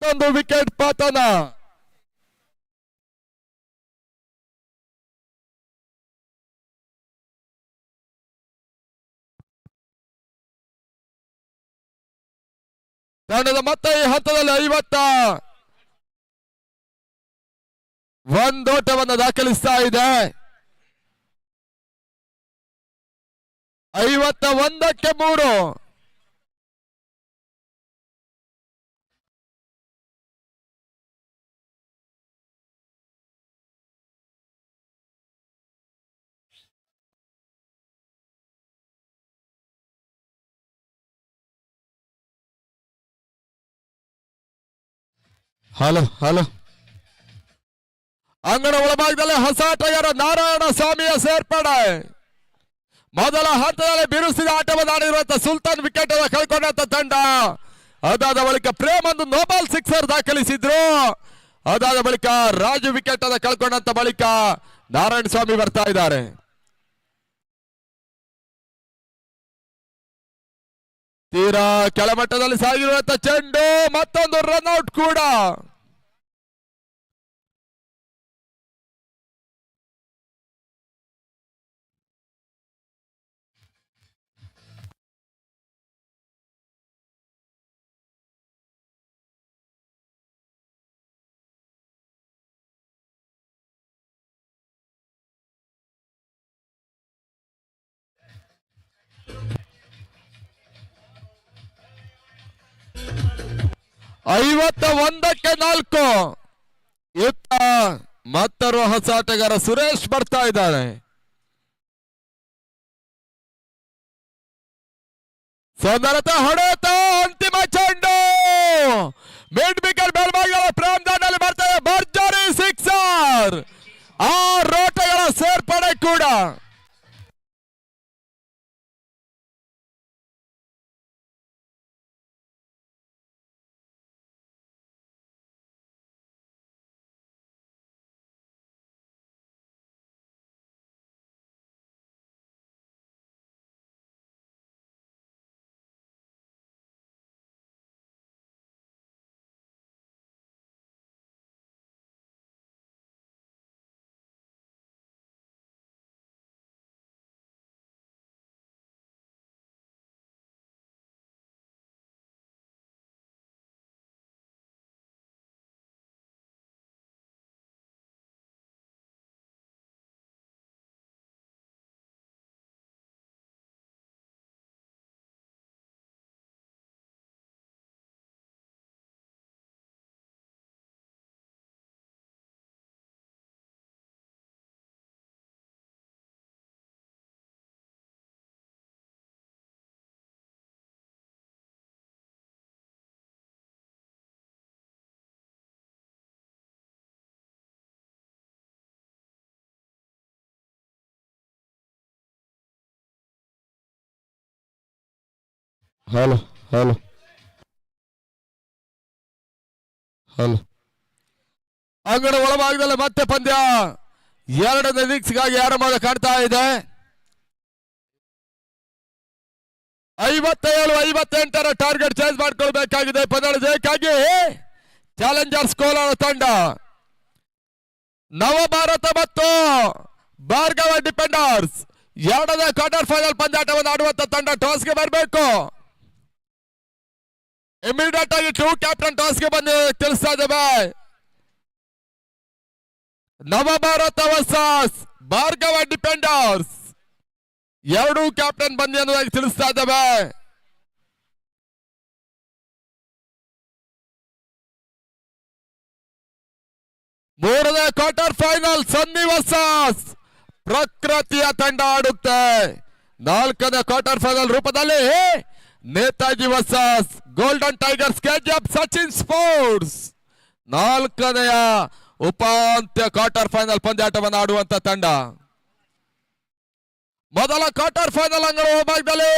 ಒಂದು ವಿಕೆಟ್ ಪತನ ತಂಡದ ಮತ್ತೆ ಈ ಹಂತದಲ್ಲಿ 51 ಓಟವನ್ನು ದಾಖಲಿಸ್ತಾ ಇದೆ 51ಕ್ಕೆ 3 ಹಲೋ ಅಂಗಣ ಒಳಭಾಗದಲ್ಲಿ ಹೊಸ ಆಟಗಾರ ನಾರಾಯಣ ಸ್ವಾಮಿಯ ಸೇರ್ಪಡೆ ಮೊದಲ ಹಂತದಲ್ಲಿ ಬಿರುಸಿದ ಆಟವನ್ನು ಆಡಿರುವಂತಹ ಸುಲ್ತಾನ್ ವಿಕೆಟ್ ಅನ್ನು ಕಳ್ಕೊಂಡಂತ ತಂಡ ಅದಾದ ಬಳಿಕ ಪ್ರೇಮ್ ಒಂದು ನೋಬಾಲ್ ಸಿಕ್ಸರ್ ದಾಖಲಿಸಿದ್ರು ಅದಾದ ಬಳಿಕ ರಾಜು ವಿಕೆಟ್ ಅನ್ನು ಕಳ್ಕೊಂಡಂತ ಬಳಿಕ ನಾರಾಯಣ ಸ್ವಾಮಿ ಬರ್ತಾ ಇದ್ದಾರೆ ತೀರಾ ಕೆಳಮಟ್ಟದಲ್ಲಿ ಸಾಗಿರುವಂತ ಚೆಂಡು ಮತ್ತೊಂದು ರನ್ಔಟ್ ಕೂಡ ಐವತ್ತ 4 ಇತ್ತ ಮತ್ತರು ಹೊಸ ಆಟಗಾರ ಸುರೇಶ್ ಬರ್ತಾ ಇದ್ದಾನೆ ಸುಂದರತೆ ಹೊಡೆತ ಅಂತಿಮ ಚೆಂಡು ಮಿಡ್ ವಿಕೆಟ್ ಮೇಲ್ಭಾಗದ ಪ್ರೇಮ್ ದಾಂಡಲ್ಲಿ ಬರ್ತಾ ಇದೆ ಭರ್ಜರಿ ಸಿಕ್ಸರ್ 6 ಓಟಗಳ ಸೇರ್ಪಡೆ ಕೂಡ ಹಲೋ ಅಂಗಣ ಒಳಭಾಗದಲ್ಲಿ ಮತ್ತೆ ಪಂದ್ಯ 2ನೇ ಇನ್ನಿಂಗ್ಸ್ಗಾಗಿ ಆರಂಭ ಕಾಣ್ತಾ ಇದೆ 57-58 ಟಾರ್ಗೆಟ್ ಚೇಂಜ್ ಮಾಡ್ಕೊಳ್ಬೇಕಾಗಿದೆ ಪಂದ್ಯ ಜಯಕ್ಕಾಗಿ ಚಾಲೆಂಜರ್ಸ್ ಕೋಲಾರ ತಂಡ ನವಭಾರತ ಮತ್ತು ಭಾರ್ಗವ ಡಿಫೆಂಡರ್ಸ್ 2ನೇ ಕ್ವಾರ್ಟರ್ ಫೈನಲ್ ಪಂದ್ಯಾಟವನ್ನು ಆಡುವಂತ ತಂಡ ಟಾಸ್ಗೆ ಬರಬೇಕು ಇಮಿಡಿಯೇಟ್ ಆಗಿ ಟೂ ಕ್ಯಾಪ್ಟನ್ ಟಾಸ್ಗೆ ಬಂದು ತಿಳಿಸ್ತಾ ಇದ್ದೇವೆ ನವಭಾರತ ವರ್ಸಸ್ ಭಾರ್ಗವ ಡಿಪೆಂಡರ್ಸ್ ಎರಡೂ ಕ್ಯಾಪ್ಟನ್ ಬಂದಿ ಅನ್ನೋದಾಗಿ ತಿಳಿಸ್ತಾ ಇದ್ದಾವೆ. ಮೂರನೇ ಕ್ವಾರ್ಟರ್ ಫೈನಲ್ ಸನ್ನಿ ವರ್ಸಸ್ ಪ್ರಕೃತಿಯ ತಂಡ ಆಡುತ್ತೆ. ನಾಲ್ಕನೇ ಕ್ವಾರ್ಟರ್ ಫೈನಲ್ ರೂಪದಲ್ಲಿ Netaji versus golden tigers KGF Sachin sports ನಾಲ್ಕನೆಯ ಉಪಾಂತ್ಯ ಕ್ವಾರ್ಟರ್ ಫೈನಲ್ ಪಂದ್ಯಾಟವನ್ನು ಆಡುವಂತ ತಂಡ. ಮೊದಲ ಕ್ವಾರ್ಟರ್ ಫೈನಲ್ ಅಂಗಳ ವಿಭಾಗದಲ್ಲಿ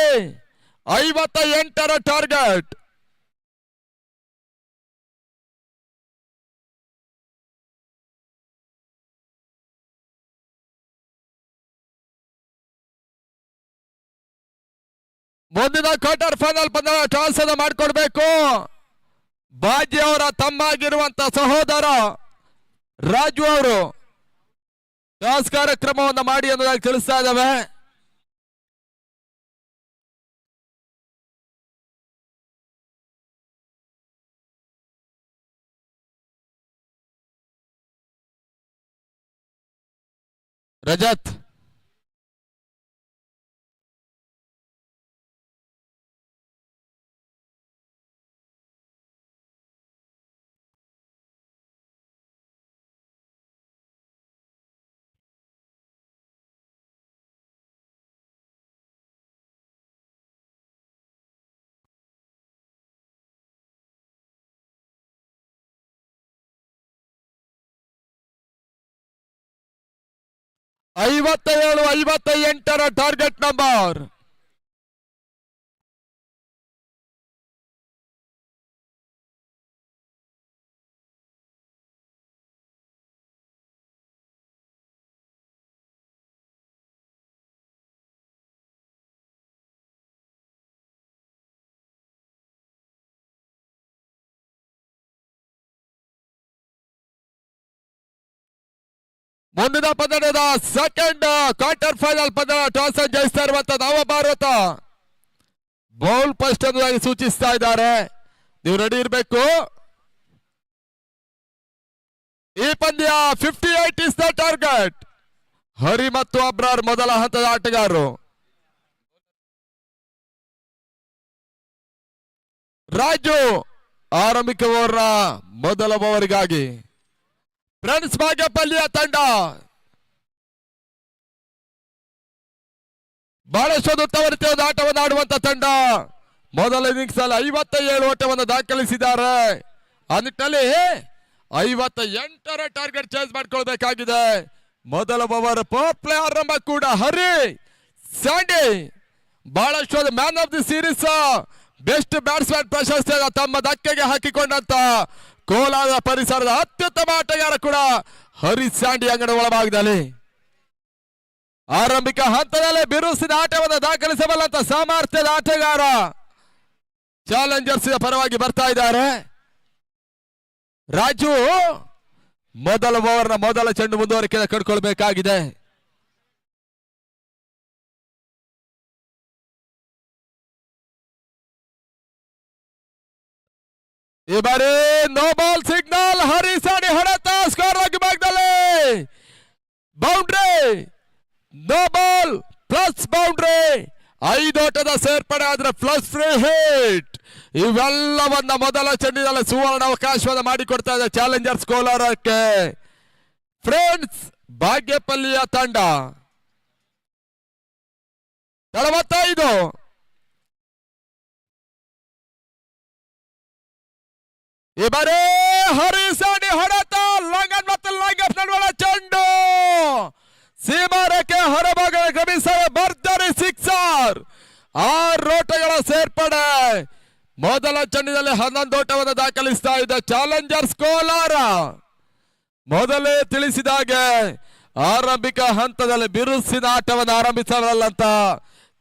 58ರ ಟಾರ್ಗೆಟ್. ಮುಂದಿನ ಕ್ವಾರ್ಟರ್ ಫೈನಲ್ ಪಂದ್ಯ ಟಾಸ್ ಅನ್ನು ಮಾಡಿಕೊಡ್ಬೇಕು. ಬಾಜಿ ಅವರ ತಮ್ಮ ಆಗಿರುವಂತ ಸಹೋದರ ರಾಜು ಅವರು ಟಾಸ್ ಕಾರ್ಯಕ್ರಮವನ್ನು ಮಾಡಿ ಅನ್ನೋದಾಗಿ ತಿಳಿಸ್ತಾ ಇದ್ದಾವೆ. ರಜತ್ ಐವತ್ತೇಳು 58ರ ಟಾರ್ಗೆಟ್ ನಂಬರ್. ಮುಂದಿನ ಪಂದ್ಯದ ಸೆಕೆಂಡ್ ಕ್ವಾರ್ಟರ್ ಫೈನಲ್ ಪಂದ್ಯ ಟಾಸ್ ಜಯಿಸ್ತಾ ಇರುವಂತ ನವ ಭಾರತ ಬೌಲ್ ಫಸ್ಟ್ ಅನ್ನೋದಾಗಿ ಸೂಚಿಸ್ತಾ ಇದ್ದಾರೆ. ನೀವು ರೆಡಿ ಇರಬೇಕು. ಈ ಪಂದ್ಯ 58 ಇಸ್ ದ ಟಾರ್ಗೆಟ್. ಹರಿ ಮತ್ತು ಅಬ್ರಾರ್ ಮೊದಲ ಹಂತದ ಆಟಗಾರರು. ರಾಜು ಆರಂಭಿಕ ಓವರ್ನ ಮೊದಲ ಓವರ್ಗಾಗಿ ಫ್ರೆಂಡ್ಸ್ ಬಾಗೇಪಲ್ಲಿಯ ತಂಡ ಬಹಳಷ್ಟು ಉತ್ತಮ ರೀತಿಯ ಆಟವನ್ನು ಆಡುವಂತ ತಂಡ. ಮೊದಲ ಇನ್ನಿಂಗ್ಸ್ ಅಲ್ಲಿ 57 ಓಟವನ್ನು ದಾಖಲಿಸಿದ್ದಾರೆ. ಆ ನಿಟ್ಟಿನಲ್ಲಿ 58ರ ಟಾರ್ಗೆಟ್ ಚೇಂಜ್ ಮಾಡ್ಕೊಳ್ಬೇಕಾಗಿದೆ. ಮೊದಲ ಓವರ್ ಪವರ್ ಪ್ಲೇ ಆರಂಭ ಕೂಡ ಹರಿ ಸ್ಯಾಂಡಿ ಬಹಳಷ್ಟು man of the series best batsman ಪ್ರಶಸ್ತಿ ತಮ್ಮ ಧಕ್ಕೆಗೆ ಹಾಕಿಕೊಂಡಂತ ಕೋಲಾರ ಪರಿಸರದ ಅತ್ಯುತ್ತಮ ಆಟಗಾರ ಕೂಡ ಹರಿ ಸ್ಯಾಂಡಿ ಅಂಗಡಿ ಒಳಭಾಗದಲ್ಲಿ ಆರಂಭಿಕ ಹಂತದಲ್ಲೇ ಬಿರುಸಿನ ಆಟವನ್ನು ದಾಖಲಿಸಬಲ್ಲಂತ ಸಾಮರ್ಥ್ಯದ ಆಟಗಾರ ಚಾಲೆಂಜರ್ಸ್ ಪರವಾಗಿ ಬರ್ತಾ ಇದ್ದಾರೆ. ರಾಜು ಮೊದಲ ಓವರ್ನ ಮೊದಲ ಚೆಂಡು ಮುಂದುವರಿಕೆ ಕಡ್ಕೊಳ್ಬೇಕಾಗಿದೆ. ಈ ಬಾರಿ no ball signal. Hari Sandy ಹೊಡೆತ ಸ್ಕೋರ್ ಆಗಿ ಭಾಗದಲ್ಲಿ boundary. No ball plus boundary. 5 ಓಟದ ಸೇರ್ಪಡೆ ಆದ್ರೆ ಪ್ಲಸ್ ಫ್ರೀ ಹಿಟ್. ಇವೆಲ್ಲವನ್ನ ಮೊದಲ ಚೆಂಡಿನಲ್ಲಿ ಸುವರ್ಣ ಅವಕಾಶವನ್ನು ಮಾಡಿಕೊಡ್ತಾ ಇದೆ ಚಾಲೆಂಜರ್ಸ್ ಕೋಲಾರಕ್ಕೆ. ಫ್ರೆಂಡ್ಸ್ ಬಾಗೇಪಲ್ಲಿಯ ತಂಡ 45. ಈ ಬಾರಿ ಹರಿ ಸ್ಯಾಂಡಿ ಹೊಡೆತ ಲಂಗನ್ ಮತ್ತು ಲಂಗಪ್ ನಡುವಣ ಚೆಂಡು ಸೀಮಾರೇಖೆ ಹೊರಭಾಗ ಗಮನಿಸಲು ಭರ್ಜರಿ ಸಿಕ್ಸರ್. 6 ಓಟಗಳ ಸೇರ್ಪಡೆ. ಮೊದಲ ಚೆಂಡಿನಲ್ಲಿ 11 ಓಟವನ್ನು ದಾಖಲಿಸ್ತಾ ಇದೆ ಚಾಲೆಂಜರ್ಸ್ ಕೋಲಾರ. ಮೊದಲೇ ತಿಳಿಸಿದ ಹಾಗೆ ಆರಂಭಿಕ ಹಂತದಲ್ಲಿ ಬಿರುಸಿನ ಆಟವನ್ನು ಆರಂಭಿಸಬಲ್ಲಂತ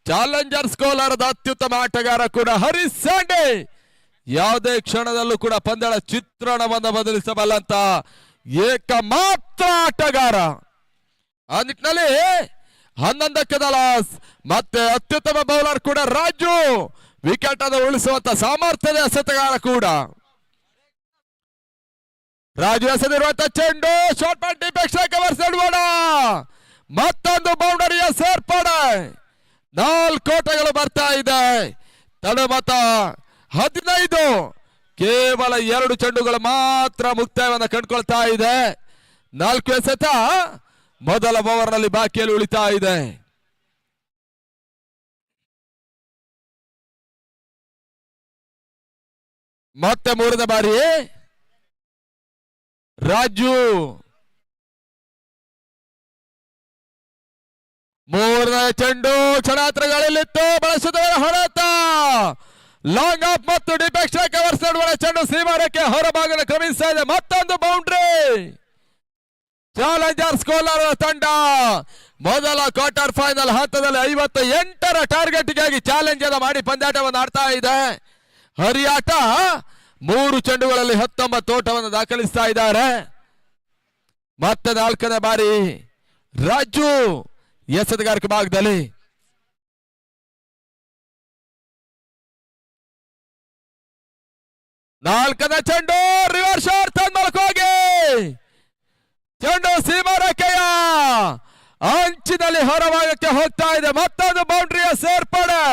ಚಾಲೆಂಜರ್ಸ್ ಕೋಲಾರದ ಅತ್ಯುತ್ತಮ ಆಟಗಾರ ಕೂಡ ಹರಿ ಸ್ಯಾಂಡಿ ಯಾವುದೇ ಕ್ಷಣದಲ್ಲೂ ಕೂಡ ಪಂದ್ಯದ ಚಿತ್ರಣವನ್ನು ಬದಲಿಸಬಲ್ಲಂತ ಏಕಮಾತ್ರ ಆಟಗಾರ. ಆ ನಿಟ್ಟಿನಲ್ಲಿ 11ಕ್ಕೆ ಲಾಸ್. ಮತ್ತೆ ಅತ್ಯುತ್ತಮ ಬೌಲರ್ ಕೂಡ ರಾಜು. ವಿಕೆಟ್ ಅನ್ನು ಉಳಿಸುವಂತ ಸಾಮರ್ಥ್ಯದ ಎಸೆತಗಾರ ಕೂಡ ರಾಜು ಎಸೆದಿರುವಂತ ಚೆಂಡು ಶಾರ್ಟ್ ಬ್ಯಾಟ್ ಡಿಫೆಕ್ಷನ್ ಕವರ್ಸ್ ನೋಡೋಣ. ಮತ್ತೊಂದು ಬೌಂಡರಿಯ ಸೇರ್ಪಡೆ. 4 ಓಟಗಳು ಬರ್ತಾ ಇದೆ. ತಡಮತ 15. ಕೇವಲ 2 ಚೆಂಡುಗಳು ಮಾತ್ರ ಮುಕ್ತಾಯವನ್ನು ಕಂಡುಕೊಳ್ತಾ ಇದೆ. 4 ಎಸೆತ ಮೊದಲ ಓವರ್ನಲ್ಲಿ ಬಾಕಿಯಲ್ಲಿ ಉಳಿತಾ ಇದೆ. ಮತ್ತೆ 3ನೇ ಬಾರಿ ರಾಜು 3ನೇ ಚೆಂಡು ಕ್ಷಣಾತ್ರಗಳಲ್ಲಿತ್ತು. ಬಳಸಿದವರ ಹೊಡೆತ ಲಾಂಗ್ ಆಫ್ ಮತ್ತು ಡಿಫೆಕ್ಷನ್ ಕವರ್ಸ್ ನಡುವಣ ಚೆಂಡು ಸೀಮಾರಕ್ಕೆ ಹೊರಭಾಗದ ಕ್ರಮಿಸ್ತಾ ಇದೆ. ಮತ್ತೊಂದು ಬೌಂಡ್ರಿ. ಚಾಲೆಂಜರ್ಸ್ ಕೋಲಾರ ತಂಡ ಮೊದಲ ಕ್ವಾರ್ಟರ್ ಫೈನಲ್ ಹಂತದಲ್ಲಿ 58ರ ಟಾರ್ಗೆಟ್ಗಾಗಿ ಚಾಲೆಂಜ್ ಅನ್ನು ಮಾಡಿ ಪಂದ್ಯಾಟವನ್ನು ಆಡ್ತಾ ಇದೆ. ಹರಿಯಾಟ 3 ಚೆಂಡುಗಳಲ್ಲಿ 19 ಓಟವನ್ನು ದಾಖಲಿಸ್ತಾ ಇದ್ದಾರೆ. ಮತ್ತೆ 4ನೇ ಬಾರಿ ರಾಜು ಎಸೆತಗಾರಿಕೆ ಭಾಗದಲ್ಲಿ ನಾಲ್ಕನೇ ಚೆಂಡು ರಿವರ್ಸ್ ಶಾಟ್ ತಂದ್ಮಲಕ ಹೋಗಿ ಚೆಂಡು ಸೀಮಾರೇಖೆಯ ಅಂಚಿನಲ್ಲಿ ಹೊರಭಾಗಕ್ಕೆ ಹೋಗ್ತಾ ಇದೆ. ಮತ್ತೊಂದು ಬೌಂಡ್ರಿಯ ಸೇರ್ಪಡೆ.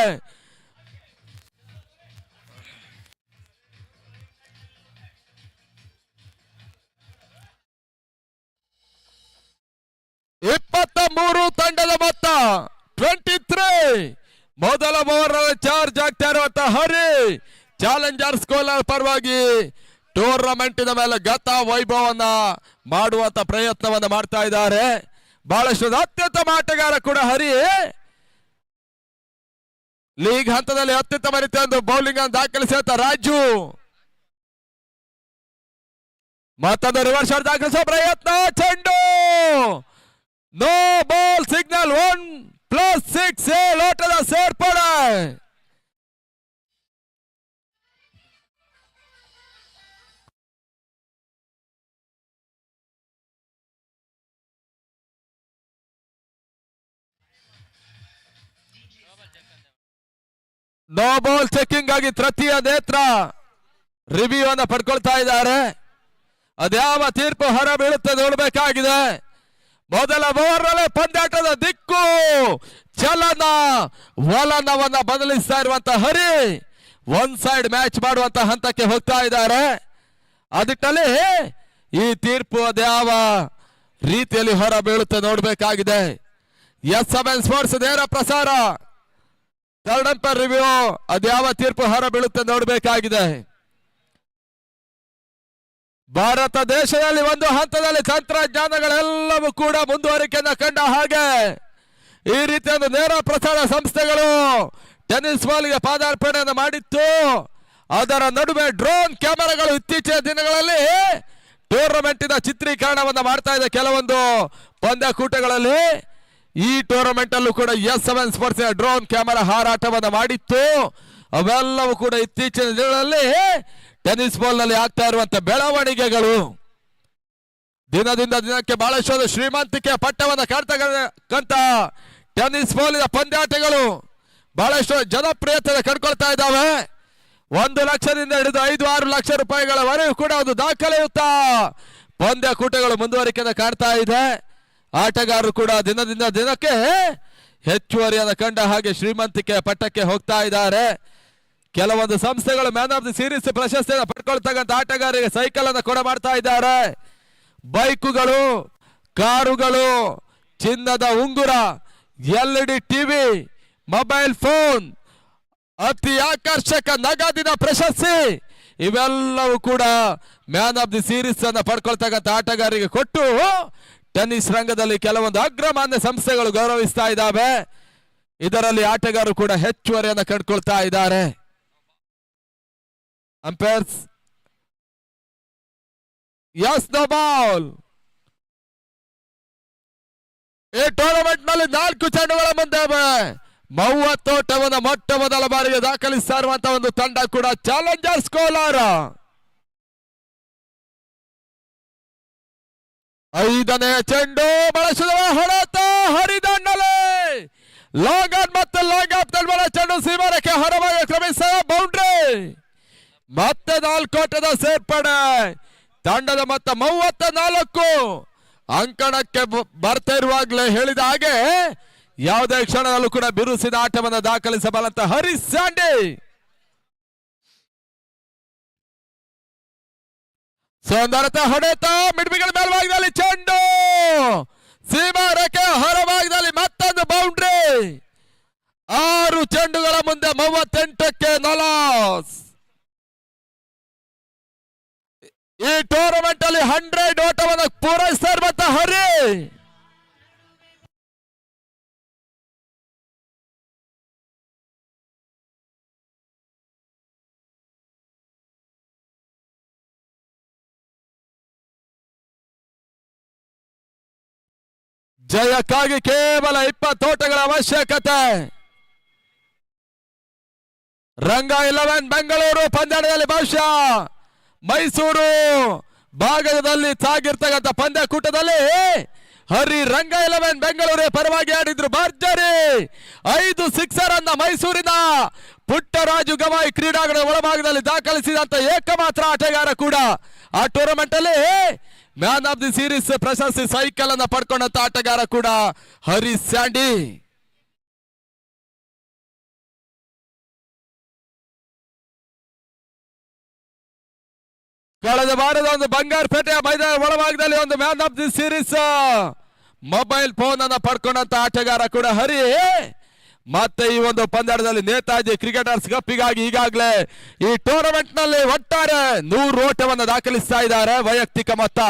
ಮೂರು ತಂಡದ ಮೊತ್ತ 23. ಮೊದಲ ಓವರ್ ಚಾರ್ಜ್ ಆಗ್ತಾ ಇರುವಂತ ಹರಿ ಚಾಲೆಂಜರ್ಸ್ ಕೋಲಾರ ಪರವಾಗಿ ಟೂರ್ನಮೆಂಟಿನ ಮೇಲೆ ಗತ ವೈಭವನ್ನ ಮಾಡುವಂತ ಪ್ರಯತ್ನವನ್ನ ಮಾಡ್ತಾ ಇದ್ದಾರೆ. ಬಹಳಷ್ಟು ಅತ್ಯುತ್ತಮ ಆಟಗಾರ ಕೂಡ ಹರಿ. ಲೀಗ್ ಹಂತದಲ್ಲಿ ಅತ್ಯುತ್ತಮ ರೀತಿಯ ಒಂದು ಬೌಲಿಂಗ್ ಅನ್ನು ದಾಖಲಿಸುತ್ತ ರಾಜು ಮತ್ತೊಂದು ರಿವರ್ಸ್ ಶಾಟ್ ದಾಖಲಿಸುವ ಪ್ರಯತ್ನ. ಚೆಂಡು ನೋ ಬಾಲ್ ಸಿಗ್ನಲ್ 1+6 ಓಟದ ಸೇರ್ಪಡೆ. ನೋ ಬಾಲ್ ಚೆಕಿಂಗ್ ಆಗಿ ತೃತೀಯ ನೇತ್ರ ರಿವ್ಯೂ ಅನ್ನು ಪಡ್ಕೊಳ್ತಾ ಇದ್ದಾರೆ. ಅದ್ಯಾವ ತೀರ್ಪು ಹೊರ ಬೀಳುತ್ತೆ ನೋಡಬೇಕಾಗಿದೆ. ಮೊದಲ ಓವರ್ನಲ್ಲೇ ಪಂದ್ಯಾಟದ ದಿಕ್ಕು ಚಲನ ವಲನವನ್ನ ಬದಲಿಸ್ತಾ ಇರುವಂತ ಹರಿ ಒನ್ ಸೈಡ್ ಮ್ಯಾಚ್ ಮಾಡುವಂತ ಹಂತಕ್ಕೆ ಹೋಗ್ತಾ ಇದ್ದಾರೆ. ಅದಿಟ್ಟಲ್ಲಿ ಈ ತೀರ್ಪು ಅದ್ಯಾವ ರೀತಿಯಲ್ಲಿ ಹೊರ ಬೀಳುತ್ತೆ ನೋಡಬೇಕಾಗಿದೆ. S7 ಸ್ಪೋರ್ಟ್ಸ್ ನೇರ ಪ್ರಸಾರ ಥರ್ಡ್ ಅಂಪೈರ್ ರಿವ್ಯೂ ಅದ್ಯಾವ ತೀರ್ಪು ಹೊರ ಬೀಳುತ್ತೆ ನೋಡಬೇಕಾಗಿದೆ. ಭಾರತ ದೇಶದಲ್ಲಿ ಒಂದು ಹಂತದಲ್ಲಿ ತಂತ್ರಜ್ಞಾನಗಳೆಲ್ಲವೂ ಕೂಡ ಮುಂದುವರಿಕೆಯನ್ನು ಕಂಡ ಹಾಗೆ ಈ ರೀತಿಯ ಒಂದು ನೇರ ಪ್ರಸಾರ ಸಂಸ್ಥೆಗಳು ಟೆನ್ನಿಸ್ ಬಾಲ್ಗೆ ಪಾದಾರ್ಪಣೆಯನ್ನು ಮಾಡಿತ್ತು. ಅದರ ನಡುವೆ ಡ್ರೋನ್ ಕ್ಯಾಮೆರಾಗಳು ಇತ್ತೀಚಿನ ದಿನಗಳಲ್ಲಿ ಟೂರ್ನಮೆಂಟಿನ ಚಿತ್ರೀಕರಣವನ್ನು ಮಾಡ್ತಾ ಇದೆ. ಕೆಲವೊಂದು ಪಂದ್ಯಕೂಟಗಳಲ್ಲಿ ಈ ಟೂರ್ನಮೆಂಟ್ ಅಲ್ಲೂ ಕೂಡ S7 ಸ್ಪೋರ್ಟ್ಸ್ ಡ್ರೋನ್ ಕ್ಯಾಮೆರಾ ಹಾರಾಟವನ್ನು ಮಾಡಿತ್ತು. ಅವೆಲ್ಲವೂ ಕೂಡ ಇತ್ತೀಚಿನ ದಿನಗಳಲ್ಲಿ ಟೆನ್ನಿಸ್ ಬಾಲ್ ನಲ್ಲಿ ಆಗ್ತಾ ಇರುವಂತ ಬೆಳವಣಿಗೆಗಳು ದಿನದಿಂದ ದಿನಕ್ಕೆ ಬಹಳಷ್ಟು ಶ್ರೀಮಂತಿಕೆ ಪಟ್ಟವನ್ನು ಕಾಡ್ತಕ್ಕಂತ ಟೆನ್ನಿಸ್ ಬಾಲಿನ ಪಂದ್ಯಾಟಗಳು ಬಹಳಷ್ಟು ಜನಪ್ರಿಯತೆ ಕಂಡುಕೊಳ್ತಾ ಇದ್ದಾವೆ. 1 ಲಕ್ಷದಿಂದ ಹಿಡಿದು 5-6 ಲಕ್ಷ ರೂಪಾಯಿಗಳವರೆಗೂ ಕೂಡ ಒಂದು ದಾಖಲೆಯುತ್ತ ಪಂದ್ಯಕೂಟಗಳು ಮುಂದುವರಿಕೆಯನ್ನು ಕಾಡ್ತಾ ಇದೆ. ಆಟಗಾರರು ಕೂಡ ದಿನದಿಂದ ದಿನಕ್ಕೆ ಹೆಚ್ಚುವರಿಯನ್ನು ಕಂಡ ಹಾಗೆ ಶ್ರೀಮಂತಿಕೆ ಪಟ್ಟಕ್ಕೆ ಹೋಗ್ತಾ ಇದ್ದಾರೆ. ಕೆಲವೊಂದು ಸಂಸ್ಥೆಗಳು ಮ್ಯಾನ್ ಆಫ್ ದಿ ಸೀರೀಸ್ ಪ್ರಶಸ್ತಿಯನ್ನು ಪಡ್ಕೊಳ್ತಕ್ಕಂಥ ಆಟಗಾರರಿಗೆ ಸೈಕಲ್ ಅನ್ನು ಕೂಡ ಮಾಡ್ತಾ ಇದ್ದಾರೆ. ಬೈಕುಗಳು, ಕಾರುಗಳು, ಚಿನ್ನದ ಉಂಗುರ, LED ಟಿವಿ, ಮೊಬೈಲ್ ಫೋನ್, ಅತಿ ಆಕರ್ಷಕ ನಗದಿನ ಪ್ರಶಸ್ತಿ ಇವೆಲ್ಲವೂ ಕೂಡ ಮ್ಯಾನ್ ಆಫ್ ದಿ ಸೀರೀಸ್ ಅನ್ನು ಪಡ್ಕೊಳ್ತಕ್ಕಂಥ ಆಟಗಾರರಿಗೆ ಕೊಟ್ಟು ಟೆನ್ನಿಸ್ ರಂಗದಲ್ಲಿ ಕೆಲವೊಂದು ಅಗ್ರಮಾನ್ಯ ಸಂಸ್ಥೆಗಳು ಗೌರವಿಸ್ತಾ ಇದ್ದಾವೆ. ಇದರಲ್ಲಿ ಆಟಗಾರರು ಕೂಡ ಹೆಚ್ಚುವರಿಯನ್ನು ಕಂಡುಕೊಳ್ತಾ ಇದ್ದಾರೆ. Umpires yes the ball. ಈ ಟೂರ್ನಮೆಂಟ್ ನಲ್ಲಿ 4 ಚೆಂಡುಗಳ ಮುಂದೆ 30 ಓಟವನ್ನು ಮೊಟ್ಟ ಮೊದಲ ಬಾರಿಗೆ ದಾಖಲಿಸ್ತಾ ಇರುವಂತಹ ಒಂದು ತಂಡ ಕೂಡ ಚಾಲೆಂಜರ್ಸ್ ಕೋಲಾರ. 5ನೇ ಚೆಂಡು ಬಳಸಿದ ಹೊಡೆತ ಹರಿದಾಂಡಲೆ ಲಾಂಗ್ ಆನ್ ಮತ್ತು ಲಾಂಗ್ ಆಫ್ ನಡುವಣ ಚೆಂಡು ಸೀಮಾರೇಖೆ ಹೊರಭಾಗ ಕ್ರಮಿಸಿದ ಬೌಂಡ್ರಿ. ಮತ್ತೆ 4 ಓಟದ ಸೇರ್ಪಡೆ. ತಂಡದ ಮೊತ್ತ 34. ಅಂಕಣಕ್ಕೆ ಬರ್ತಾ ಇರುವಾಗಲೇ ಹೇಳಿದ ಹಾಗೆ ಯಾವುದೇ ಕ್ಷಣದಲ್ಲೂ ಕೂಡ ಬಿರುಸಿನ ಆಟವನ್ನು ದಾಖಲಿಸಬಲ್ಲಂತ ಹರೀಶ್ ಸ್ಯಾಂಡಿ ಸುಂದರತೆ ಹೊಡೆತ ಮಿಡ್ಮಿಗಳ ಮೇಲ್ಭಾಗದಲ್ಲಿ ಚೆಂಡು ಸೀಮಾ ರೇಖೆ ಹೊರಭಾಗದಲ್ಲಿ ಮತ್ತೊಂದು ಬೌಂಡ್ರಿ 6 ಚೆಂಡುಗಳ ಮುಂದೆ 38ಕ್ಕೆ ನಲಾಸ್. ಈ ಟೂರ್ನಮೆಂಟ್ ಅಲ್ಲಿ 100 ಓಟವನ್ನು ಪೂರೈಸ್ತಾ ಇರುವಂತ ಹರಿ ಜಯಕ್ಕಾಗಿ ಕೇವಲ 20 ಓಟಗಳ ಅವಶ್ಯಕತೆ. ರಂಗ 11 ಬೆಂಗಳೂರು ಪಂದ್ಯಾಟದಲ್ಲಿ ಬಹುಶಃ ಮೈಸೂರು ಭಾಗದಲ್ಲಿ ಸಾಗಿರ್ತಕ್ಕಂಥ ಪಂದ್ಯಕೂಟದಲ್ಲಿ ಹರಿ ರಂಗ 11 ಬೆಂಗಳೂರು ಪರವಾಗಿ ಆಡಿದ್ರು ಭರ್ಜರಿ 5 ಸಿಕ್ಸರ್ ಅನ್ನ ಮೈಸೂರಿನ ಪುಟ್ಟರಾಜು ಗವಾಯಿ ಕ್ರೀಡಾಂಗಣದ ಒಳಭಾಗದಲ್ಲಿ ದಾಖಲಿಸಿದಂತ ಏಕಮಾತ್ರ ಆಟಗಾರ ಕೂಡ ಆ ಟೂರ್ನಮೆಂಟ್ ಅಲ್ಲಿ ಮ್ಯಾನ್ ಆಫ್ ದಿ ಸೀರೀಸ್ ಪ್ರಶಸ್ತಿ ಸೈಕಲ್ ಅನ್ನ ಪಡ್ಕೊಂಡಂತ ಆಟಗಾರ ಕೂಡ ಹರೀಶ್ ಸ್ಯಾಂಡಿ. ಕಳೆದ ವಾರದ ಒಂದು ಬಂಗಾರಪೇಟೆಯ ಮೈದಾನ ಒಳಭಾಗದಲ್ಲಿ ಒಂದು man of the series mobile phone ಅನ್ನ ಪಡ್ಕೊಂಡಂತ ಆಟಗಾರ ಕೂಡ ಹರಿ. ಮತ್ತೆ ಈ ಒಂದು ಪಂದ್ಯದಲ್ಲಿ ನೇತಾಜಿ ಕ್ರಿಕೆಟರ್ಸ್ ಕಪ್ಪಿಗಾಗಿ ಈಗಾಗಲೇ ಈ ಟೂರ್ನಮೆಂಟ್ ನಲ್ಲಿ ಒಟ್ಟಾರೆ 100 ಓಟವನ್ನು ದಾಖಲಿಸ್ತಾ ಇದ್ದಾರೆ. ವೈಯಕ್ತಿಕ ಮೊತ್ತ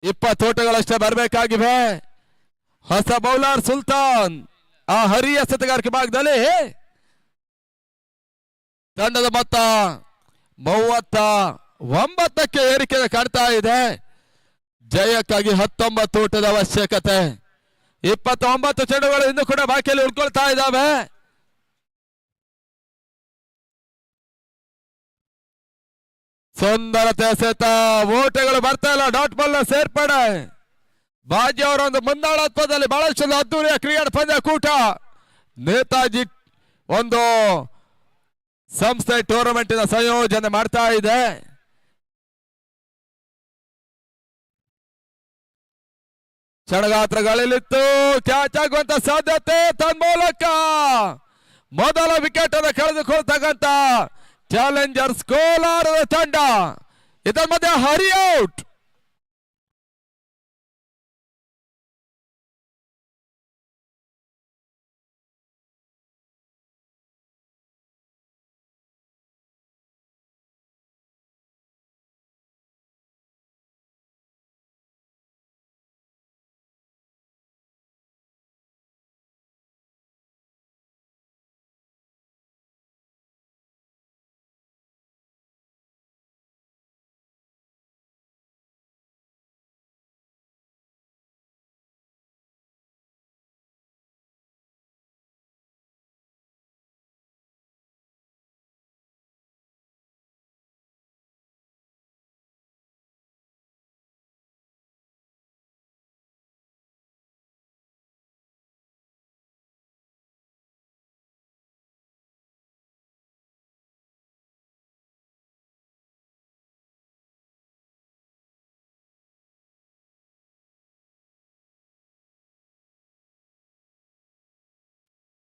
20 ಓಟಗಳಷ್ಟೇ ಬರಬೇಕಾಗಿವೆ. ಹೊಸ ಬೌಲರ್ ಸುಲ್ತಾನ್ ಆ ಹರಿಯ ಸತಗಾರಿಕೆ ಭಾಗದಲ್ಲಿ ತಂಡದ ಮೊತ್ತ 39ಕ್ಕೆ ಏರಿಕೆ ಕಾಣ್ತಾ ಇದೆ. ಜಯಕ್ಕಾಗಿ 19 ಓಟದ ಅವಶ್ಯಕತೆ. 29 ಚೆಂಡುಗಳು ಇನ್ನೂ ಕೂಡ ಬಾಕಿಯಲ್ಲಿ ಉಳ್ಕೊಳ್ತಾ ಇದ್ದಾವೆ. ಸುಂದರತೆ ಸಹಿತ ಓಟಗಳು ಬರ್ತಾ ಇಲ್ಲ. ಡಾಟ್ ಬಾಲ್ ನ ಸೇರ್ಪಡೆ ಬಾಜಿ ಅವರ ಒಂದು ಮುಂದಾಳತ್ವದಲ್ಲಿ ಬಹಳಷ್ಟು ಅದ್ದೂರಿಯ ಕ್ರಿಕೆಟ್ ಪಂದ್ಯಕೂಟ ನೇತಾಜಿ ಒಂದು ಸಂಸ್ಥೆ ಟೂರ್ನಮೆಂಟಿನ ಸಂಯೋಜನೆ ಮಾಡ್ತಾ ಇದೆ. ಕ್ಷಣಗಾತ್ರಗಳಲ್ಲಿತ್ತು ಕ್ಯಾಚ್ ಆಗುವಂತ ಸಾಧ್ಯತೆ. ತನ್ಮೂಲಕ ಮೊದಲ ವಿಕೆಟ್ ಅನ್ನು ಕಳೆದುಕೊಳ್ತಕ್ಕಂತ ಚಾಲೆಂಜರ್ಸ್ ಕೋಲಾರದ ತಂಡ. ಇದರ ಮಧ್ಯೆ ಹರಿ ಔಟ್.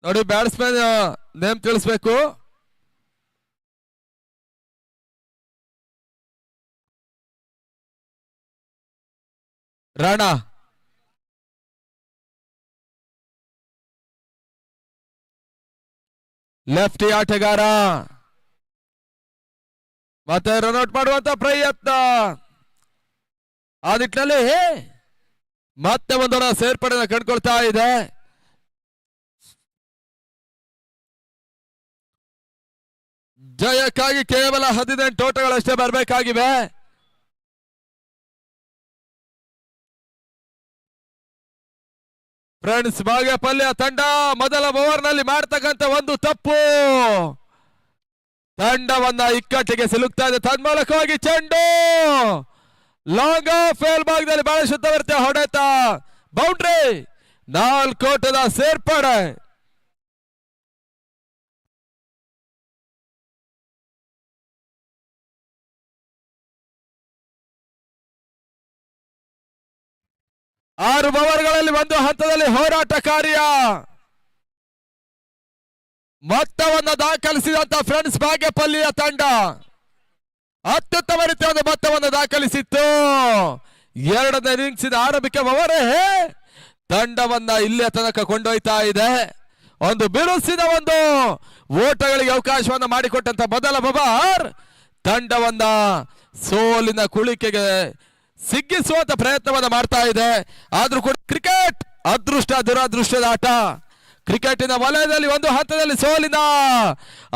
ನೋಡಿ ಬ್ಯಾಟ್ಸ್ಮನ್ ನೇಮ್ ತಿಳಿಸ್ಬೇಕು. ರಾಣಾ ಲೆಫ್ಟಿ ಆಟಗಾರ. ಮತ್ತೆ ರನ್ಔಟ್ ಮಾಡುವಂತ ಪ್ರಯತ್ನ. ಆ ನಿಟ್ಟಿನಲ್ಲಿ ಮತ್ತೆ ಒಂದೊಂದು ಸೇರ್ಪಡೆ ಕಂಡುಕೊಳ್ತಾ ಇದೆ. ಜಯಕ್ಕಾಗಿ ಕೇವಲ 18 ಓಟಗಳಷ್ಟೇ ಬರಬೇಕಾಗಿವೆ. ಫ್ರೆಂಡ್ಸ್, ಬಾಗೇಪಲ್ಯ ತಂಡ ಮೊದಲ ಓವರ್ ನಲ್ಲಿ ಮಾಡ್ತಕ್ಕಂಥ ಒಂದು ತಪ್ಪು ತಂಡವನ್ನ ಇಕ್ಕಟ್ಟಿಗೆ ಸಿಲುಕ್ತಾ ಇದೆ. ತನ್ಮೂಲಕವಾಗಿ ಚೆಂಡು ಲಾಂಗ್ ಫೇಲ್ ಭಾಗದಲ್ಲಿ ಬಹಳ ಶುದ್ಧವರ್ತೆ ಹೊಡೆತ ಬೌಂಡ್ರಿ. 4 ಓಟದ ಸೇರ್ಪಡೆ. 6 ಓವರ್ಗಳಲ್ಲಿ ಒಂದು ಹಂತದಲ್ಲಿ ಹೋರಾಟ ಕಾರ್ಯ ಮೊತ್ತವನ್ನು ದಾಖಲಿಸಿದಂತ ಫ್ರೆಂಡ್ಸ್ ಬಾಗೇಪಲ್ಲಿಯ ತಂಡ ಅತ್ಯುತ್ತಮ ರೀತಿಯ ಒಂದು ಮೊತ್ತವನ್ನು ದಾಖಲಿಸಿತ್ತು. 2ನೇ ಇನ್ನಿಂಗ್ಸಿನ ಆರಂಭಿಕ ಓವರೇ ತಂಡವನ್ನ ಇಲ್ಲಿಯ ತನಕ ಕೊಂಡೊಯ್ತಾ ಇದೆ. ಒಂದು ಬಿರುಸಿನ ಒಂದು ಓಟಗಳಿಗೆ ಅವಕಾಶವನ್ನು ಮಾಡಿಕೊಟ್ಟಂತ ಮೊದಲ ಓವರ್ ತಂಡವನ್ನ ಸೋಲಿನ ಕುಳಿಕೆಗೆ ಸಿಗ್ಗಿಸುವಂತ ಪ್ರಯತ್ನವನ್ನ ಮಾಡ್ತಾ ಇದೆ. ಆದ್ರೂ ಕೂಡ ಕ್ರಿಕೆಟ್ ಅದೃಷ್ಟ ದುರದೃಷ್ಟದ ಆಟ. ಕ್ರಿಕೆಟಿನ ವಲಯದಲ್ಲಿ ಒಂದು ಹಂತದಲ್ಲಿ ಸೋಲಿನ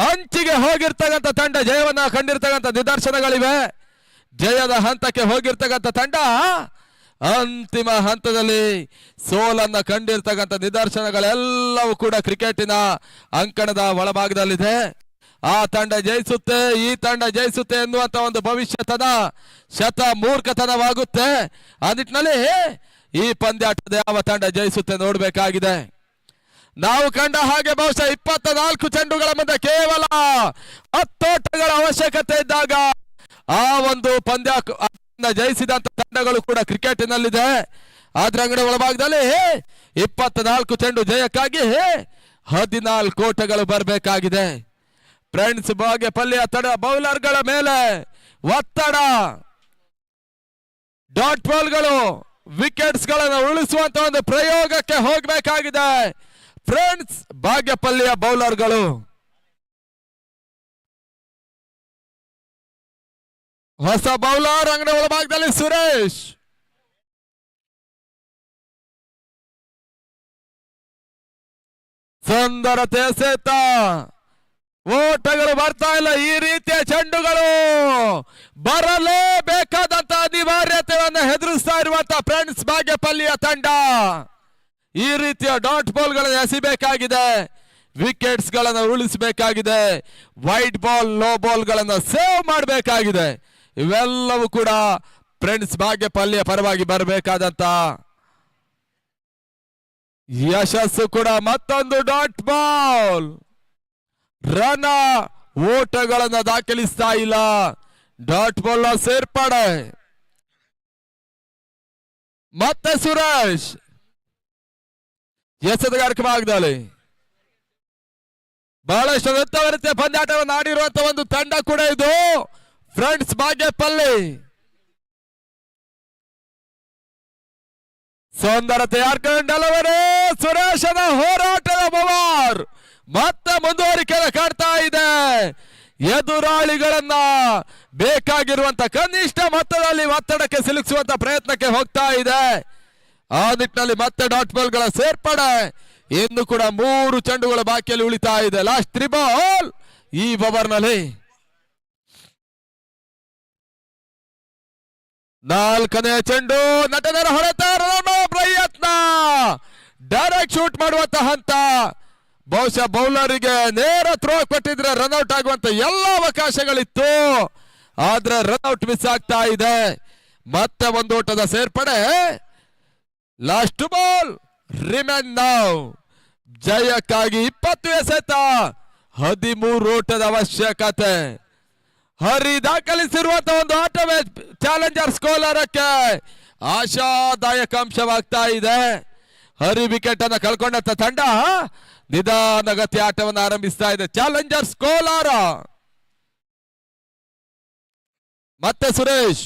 ಅಂಚಿಗೆ ಹೋಗಿರ್ತಕ್ಕಂಥ ತಂಡ ಜಯವನ್ನ ಕಂಡಿರ್ತಕ್ಕಂಥ ನಿದರ್ಶನಗಳಿವೆ. ಜಯದ ಹಂತಕ್ಕೆ ಹೋಗಿರ್ತಕ್ಕಂಥ ತಂಡ ಅಂತಿಮ ಹಂತದಲ್ಲಿ ಸೋಲನ್ನ ಕಂಡಿರ್ತಕ್ಕಂಥ ನಿದರ್ಶನಗಳೆಲ್ಲವೂ ಕೂಡ ಕ್ರಿಕೆಟಿನ ಅಂಕಣದ ಒಳಭಾಗದಲ್ಲಿದೆ. ಆ ತಂಡ ಜಯಿಸುತ್ತೆ, ಈ ತಂಡ ಜಯಿಸುತ್ತೆ ಎನ್ನುವಂತ ಒಂದು ಭವಿಷ್ಯತನ ಶತ ಮೂರ್ಖತನವಾಗುತ್ತೆ. ಆ ನಿಟ್ಟಿನಲ್ಲಿ ಈ ಪಂದ್ಯಾಟದ ಯಾವ ತಂಡ ಜಯಿಸುತ್ತೆ ನೋಡಬೇಕಾಗಿದೆ. ನಾವು ಕಂಡ ಹಾಗೆ ಬಹುಶಃ 24 ಚೆಂಡುಗಳ ಮುಂದೆ ಕೇವಲ 10 ಓಟಗಳ ಅವಶ್ಯಕತೆ ಇದ್ದಾಗ ಆ ಒಂದು ಪಂದ್ಯ ಜಯಿಸಿದಂತ ತಂಡಗಳು ಕೂಡ ಕ್ರಿಕೆಟಿನಲ್ಲಿದೆ. ಆದ್ರೆ ಅಂಗಡಿ ಒಳಭಾಗದಲ್ಲಿ 24 ಚೆಂಡು ಜಯಕ್ಕಾಗಿ 14 ಓಟಗಳು ಬರಬೇಕಾಗಿದೆ. ಫ್ರೆಂಡ್ಸ್ ಬಾಗೇಪಲ್ಲಿಯ ತಂಡ ಬೌಲರ್ಗಳ ಮೇಲೆ ಒತ್ತಡ, ಡಾಟ್ ಬಾಲ್ಗಳು, ವಿಕೆಟ್ಸ್ ಗಳನ್ನು ಉಳಿಸುವಂತ ಒಂದು ಪ್ರಯೋಗಕ್ಕೆ ಹೋಗಬೇಕಾಗಿದೆ ಫ್ರೆಂಡ್ಸ್ ಬಾಗೇಪಲ್ಲಿಯ ಬೌಲರ್ಗಳು. ಹೊಸ ಬೌಲರ್ ಅಂಗಡಿ ಒಳಭಾಗದಲ್ಲಿ ಸುರೇಶ್. ಸುಂದರತೆ ಎಸೆತ, ಓಟಗಳು ಬರ್ತಾ ಇಲ್ಲ. ಈ ರೀತಿಯ ಚೆಂಡುಗಳು ಬರಲೇಬೇಕಾದಂತ ಅನಿವಾರ್ಯತೆಯನ್ನು ಎದುರಿಸ್ತಾ ಇರುವಂತ ಫ್ರೆಂಡ್ಸ್ ಬಾಗೇಪಲ್ಲಿಯ ತಂಡ ಈ ರೀತಿಯ ಡಾಟ್ ಬಾಲ್ ಗಳನ್ನು ಎಸಿಬೇಕಾಗಿದೆ, ವಿಕೆಟ್ಸ್ ಗಳನ್ನು ಉಳಿಸಬೇಕಾಗಿದೆ, ವೈಟ್ ಬಾಲ್ ಲೋ ಬಾಲ್ ಗಳನ್ನು ಸೇವ್ ಮಾಡಬೇಕಾಗಿದೆ. ಇವೆಲ್ಲವೂ ಕೂಡ ಫ್ರೆಂಡ್ಸ್ ಬಾಗೇಪಲ್ಲಿಯ ಪರವಾಗಿ ಬರಬೇಕಾದಂತ ಯಶಸ್ಸು ಕೂಡ. ಮತ್ತೊಂದು ಡಾಟ್ ಬಾಲ್, ರನ ಓಟಗಳನ್ನು ದಾಖಲಿಸ್ತಾ ಇಲ್ಲ. ಡಾಟ್ ಬಾಲ್ ಸೇರ್ಪಡೆ. ಮತ್ತೆ ಸುರೇಶ್ ಎಸೆತಗಾರಿಕೆ ಭಾಗದಲ್ಲಿ ಬಹಳಷ್ಟು ಉತ್ತಮ ರೀತಿಯ ಪಂದ್ಯಾಟವನ್ನು ಆಡಿರುವಂತಹ ಒಂದು ತಂಡ ಕೂಡ ಇದು ಫ್ರೆಂಡ್ಸ್ ಬಾಗೇಪಲ್ಲಿ. ಸುಂದರತೆ ಡೆಲಿವರಿ, ಸುರೇಶನ ಹೋರಾಟದ ಓವರ್ ಮತ್ತೆ ಮುಂದುವರಿಕೆ ಕಾಡ್ತಾ ಇದೆ. ಎದುರಾಳಿಗಳನ್ನ ಬೇಕಾಗಿರುವಂತ ಕನಿಷ್ಠ ಮೊತ್ತದಲ್ಲಿ ಒತ್ತಡಕ್ಕೆ ಸಿಲುಕಿಸುವಂತ ಪ್ರಯತ್ನಕ್ಕೆ ಹೋಗ್ತಾ ಇದೆ. ಆ ನಿಟ್ಟಿನಲ್ಲಿ ಮತ್ತೆ ಡಾಟ್ ಬಾಲ್ ಗಳ ಸೇರ್ಪಡೆ. ಇನ್ನು ಕೂಡ 3 ಚೆಂಡುಗಳು ಬಾಕಿಯಲ್ಲಿ ಉಳಿತಾ ಇದೆ. ಲಾಸ್ಟ್ 3 ಬಾಲ್ ಈ ಓವರ್ ನಲ್ಲಿ. 4ನೇ ಚೆಂಡು, ನಟನರ ಹೊಡೆತ, ಪ್ರಯತ್ನ, ಡೈರೆಕ್ಟ್ ಶೂಟ್ ಮಾಡುವಂತ ಹಂತ. ಬಹುಶಃ ಬೌಲರಿಗೆ ನೇರ ಥ್ರೋ ಕೊಟ್ಟಿದ್ರೆ ರನ್ಔಟ್ ಆಗುವಂತ ಎಲ್ಲ ಅವಕಾಶಗಳಿತ್ತು. ಆದ್ರೆ ರನ್ಔಟ್ ಮಿಸ್ ಆಗ್ತಾ ಇದೆ. ಮತ್ತೆ ಒಂದು ಓಟದ ಸೇರ್ಪಡೆ. Last ball remain now. ಜಯಕ್ಕಾಗಿ 20 ಎಸೆತ, 13 ಓಟದ ಅವಶ್ಯಕತೆ. ಹರಿ ದಾಖಲಿಸಿರುವಂತಹ ಒಂದು ಆಟವೇ ಚಾಲೆಂಜರ್ಸ್ ಕೋಲಾರಕ್ಕೆ ಆಶಾದಾಯಕ ಅಂಶವಾಗ್ತಾ ಇದೆ. ಹರಿ ವಿಕೆಟ್ ಅನ್ನು ಕಳ್ಕೊಂಡಂತ ತಂಡ ನಿಧಾನಗತಿ ಆಟವನ್ನು ಆರಂಭಿಸ್ತಾ ಇದೆ. ಚಾಲೆಂಜರ್ಸ್ ಕೋಲಾರ. ಮತ್ತೆ ಸುರೇಶ್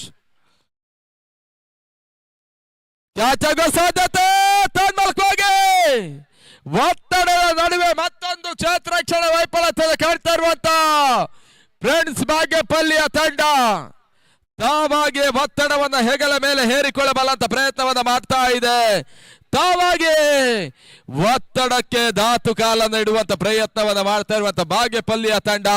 ಕ್ಯಾಚಾಗೋ ಸಾಧ್ಯತೆ, ತನ್ಮಲ್ಕೋಗಿ ಒತ್ತಡದ ನಡುವೆ ಮತ್ತೊಂದು ಕ್ಷೇತ್ರಕ್ಷಣ ವೈಫಲ್ಯತೆ ಕಾಡ್ತಾ ಇರುವಂತ ಫ್ರೆಂಡ್ಸ್ ಬಾಗೇಪಲ್ಲಿಯ ತಂಡ ತಾವಾಗಿ ಒತ್ತಡವನ್ನ ಹೆಗಲ ಮೇಲೆ ಹೇರಿಕೊಳ್ಳಬಲ್ಲಂತ ಪ್ರಯತ್ನವನ್ನ ಮಾಡ್ತಾ ಇದೆ. ತಾವಾಗಿ ಒತ್ತಡಕ್ಕೆ ಧಾತು ಕಾಲನ್ನು ಇಡುವಂತ ಪ್ರಯತ್ನವನ್ನ ಮಾಡ್ತಾ ಇರುವಂತ ಬಾಗೇಪಲ್ಲಿಯ ತಂಡ.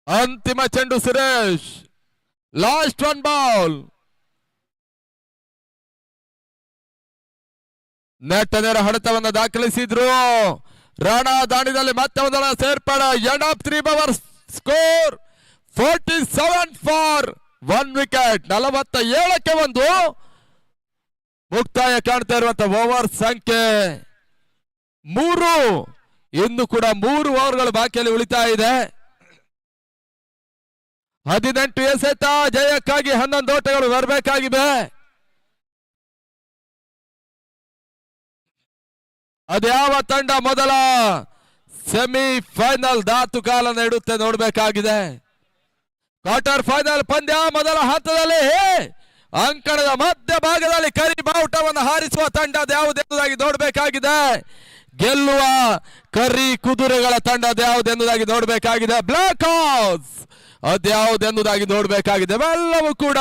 ಅಂತಿಮ ಚೆಂಡು ಸುರೇಶ್, ಲಾಸ್ಟ್ 1 ಬಾಲ್. ನೆಟ್ಟ ನೇರ ಹೊಡೆತವನ್ನು ದಾಖಲಿಸಿದ್ರು. ರಾಣಾ ದಾಣಿದಲ್ಲಿ ಮತ್ತೆ ಒಂದರ ಸೇರ್ಪಡೆ. End of 3 overs score 47 for 1 wicket. 47ಕ್ಕೆ 1 ಮುಕ್ತಾಯ ಕಾಣ್ತಾ ಇರುವಂತ ಓವರ್ ಸಂಖ್ಯೆ 3. ಇನ್ನು ಕೂಡ 3 ಓವರ್ಗಳು ಬಾಕಿಯಲ್ಲಿ ಉಳಿತಾ ಇದೆ. 18 ಎಸೆತ ಜಯಕ್ಕಾಗಿ 11 ಓಟಗಳು ಬರಬೇಕಾಗಿವೆ. ಅದ್ಯಾವ ತಂಡ ಮೊದಲ ಸೆಮಿಫೈನಲ್ ದಾತುಕಾಲನ್ನು ಇಡುತ್ತೆ ನೋಡಬೇಕಾಗಿದೆ. ಕ್ವಾರ್ಟರ್ ಫೈನಲ್ ಪಂದ್ಯ ಮೊದಲ ಹಂತದಲ್ಲಿ ಅಂಕಣದ ಮಧ್ಯ ಭಾಗದಲ್ಲಿ ಕರಿ ಬಾವುಟವನ್ನು ಹಾರಿಸುವ ತಂಡ ಯಾವುದೆಂಬುದಾಗಿ ನೋಡಬೇಕಾಗಿದೆ. ಗೆಲ್ಲುವ ಕರಿ ಕುದುರೆಗಳ ತಂಡ ಯಾವುದೆಂಬುದಾಗಿ ನೋಡಬೇಕಾಗಿದೆ. ಬ್ಲಾಕ್ ಹೌಸ್ ಅದ್ಯಾವುದೆಂಬುದಾಗಿ ನೋಡಬೇಕಾಗಿದೆ. ಎಲ್ಲವೂ ಕೂಡ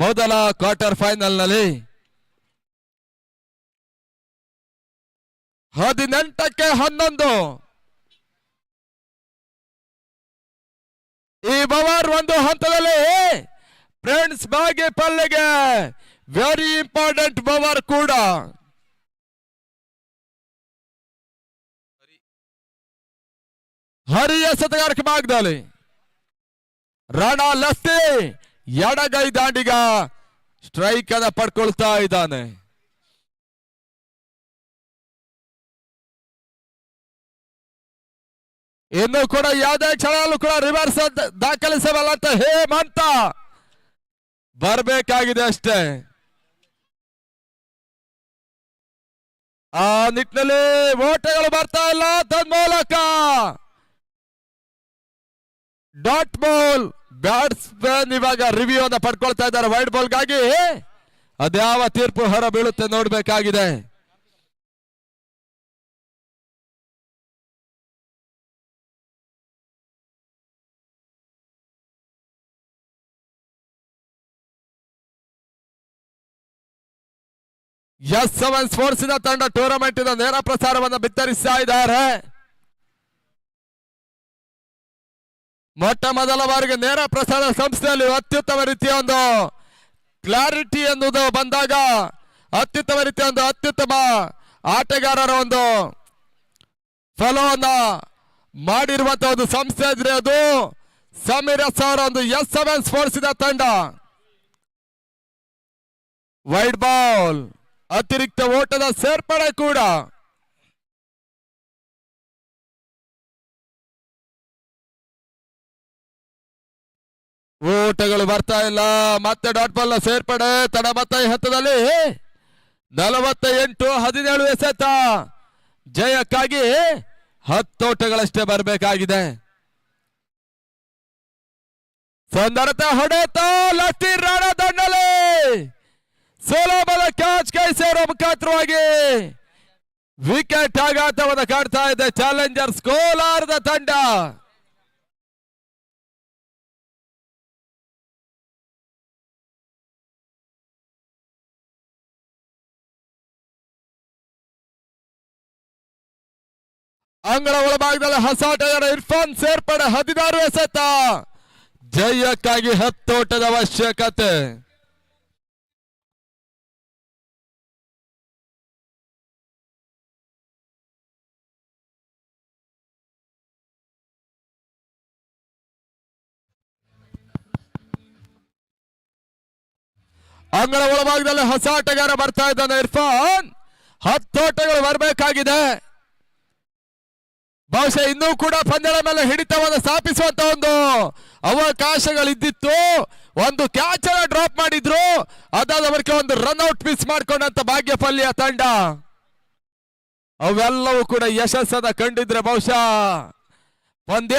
ಮೊದಲ ಕ್ವಾರ್ಟರ್ ಫೈನಲ್ ನಲ್ಲಿ 18ಕ್ಕೆ 11 ಈ ಬವರ್ ಒಂದು ಹಂತದಲ್ಲಿ ಫ್ರೆಂಡ್ಸ್ ಬಾಗಿ ಪಲ್ಲೆಗೆ ವೆರಿ ಇಂಪಾರ್ಟೆಂಟ್ ಬವರ್ ಕೂಡ. ಹರಿಯ ಸತಗಾರಕ ಭಾಗದಲ್ಲಿ ರಾಣಾ ಲಸ್ತಿ ಎಡಗೈ ದಾಂಡಿಗ ಸ್ಟ್ರೈಕ್ ಅನ್ನ ಪಡ್ಕೊಳ್ತಾ ಇದ್ದಾನೆ. ಇನ್ನು ಕೂಡ ಯಾವುದೇ ಕ್ಷಣದಲ್ಲೂ ಕೂಡ ರಿವರ್ಸ್ ದಾಖಲಿಸಬಲ್ಲ ಅಂತ ಹೇಮಂತ ಬರಬೇಕಾಗಿದೆ ಅಷ್ಟೇ. ಆ ನಿಟ್ಟಿನಲ್ಲಿ ಓಟಗಳು ಬರ್ತಾ ಇಲ್ಲ. ತನ್ಮೂಲಕ ಡಾಟ್ ಬಾಲ್ ಬ್ಯಾಟ್ಸ್ಮನ್ ಇವಾಗ ರಿವ್ಯೂ ಅನ್ನ ಪಡ್ಕೊಳ್ತಾ ಇದ್ದಾರೆ ವೈಡ್ ಬಾಲ್ಗಾಗಿ. ಅದ್ಯಾವ ತೀರ್ಪು ಹೊರ ಬೀಳುತ್ತೆ ನೋಡ್ಬೇಕಾಗಿದೆ. S7 ಸ್ಪೋರ್ಟ್ಸ್ ತಂಡ ಟೂರ್ನಮೆಂಟ್ ನೇರ ಪ್ರಸಾರವನ್ನು ಬಿತ್ತರಿಸ್ತಾ ಇದ್ದಾರೆ. ಮೊಟ್ಟ ಮೊದಲ ಬಾರಿಗೆ ನೇರ ಪ್ರಸಾರ ಸಂಸ್ಥೆಯಲ್ಲಿ ಅತ್ಯುತ್ತಮ ರೀತಿಯ ಒಂದು ಕ್ಲಾರಿಟಿ ಎನ್ನುವುದು ಬಂದಾಗ ಅತ್ಯುತ್ತಮ ರೀತಿಯ ಒಂದು ಅತ್ಯುತ್ತಮ ಆಟಗಾರರ ಒಂದು ಫಲವನ್ನ ಮಾಡಿರುವಂತಹ ಒಂದು ಸಂಸ್ಥೆ ಇದ್ರೆ ಅದು ಸಮೀರ್ ಅವರ ಒಂದು S7 ಸ್ಪೋರ್ಟ್ಸ್ ತಂಡ. ವೈಡ್ ಬಾಲ್ ಅತಿರಿಕ್ತ ಓಟದ ಸೇರ್ಪಡೆ ಕೂಡ. ಓಟಗಳು ಬರ್ತಾ ಇಲ್ಲ. ಮತ್ತೆ ಡಾಟ್ ಬಾಲ್ ನ ಸೇರ್ಪಡೆ ತಡ ಮತ್ತೆ ಹಂತದಲ್ಲಿ 48-17 ಎಸೆತ ಜಯಕ್ಕಾಗಿ 10 ಓಟಗಳಷ್ಟೇ ಬರಬೇಕಾಗಿದೆ. ಸುಂದರತೆ ಹೊಡೆತ ಲಟ್ಟಿ ರಾಣ ದಂಡಲೆ ಸೋಲೋಬಲ ಕ್ಯಾಚ್ ಕೈ ಸೇರೋ ಮುಖಾಂತರವಾಗಿ ವಿಕೆಟ್ ಆಘಾತವನ್ನು ಕಾಡ್ತಾ ಇದೆ ಚಾಲೆಂಜರ್ಸ್ ಕೋಲಾರದ ತಂಡ. ಅಂಗಳ ಒಳಭಾಗದಲ್ಲಿ ಹೊಸ ಆಟಗಾರ ಇರ್ಫಾನ್ ಸೇರ್ಪಡೆ 16 ಎಸೆತ ಜಯಕ್ಕಾಗಿ 10 ಓಟದ ಅವಶ್ಯಕತೆ. ಅಂಗಳ ಒಳಭಾಗದಲ್ಲಿ ಹೊಸ ಆಟಗಾರ ಬರ್ತಾ ಇದ್ದಾನೆ ಇರ್ಫಾನ್. 10 ಓಟಗಳು ಬರಬೇಕಾಗಿದೆ. ಬಹುಶಃ ಇನ್ನೂ ಕೂಡ ಪಂದ್ಯದ ಮೇಲೆ ಹಿಡಿತವನ್ನು ಸ್ಥಾಪಿಸುವಂತ ಒಂದು ಅವಕಾಶಗಳಿದ್ದಿತ್ತು. ಒಂದು ಕ್ಯಾಚ್ ಅನ್ನ ಡ್ರಾಪ್ ಮಾಡಿದ್ರು. ಅದಾದ ಬಳಿಕ ಒಂದು ರನ್ಔಟ್ ಮಿಸ್ ಮಾಡ್ಕೊಂಡಂತ ಭಾಗ್ಯಪಲ್ಲಿಯ ತಂಡ. ಅವೆಲ್ಲವೂ ಕೂಡ ಯಶಸ್ಸನ್ನ ಕಂಡಿದ್ರೆ ಬಹುಶಃ ಪಂದ್ಯ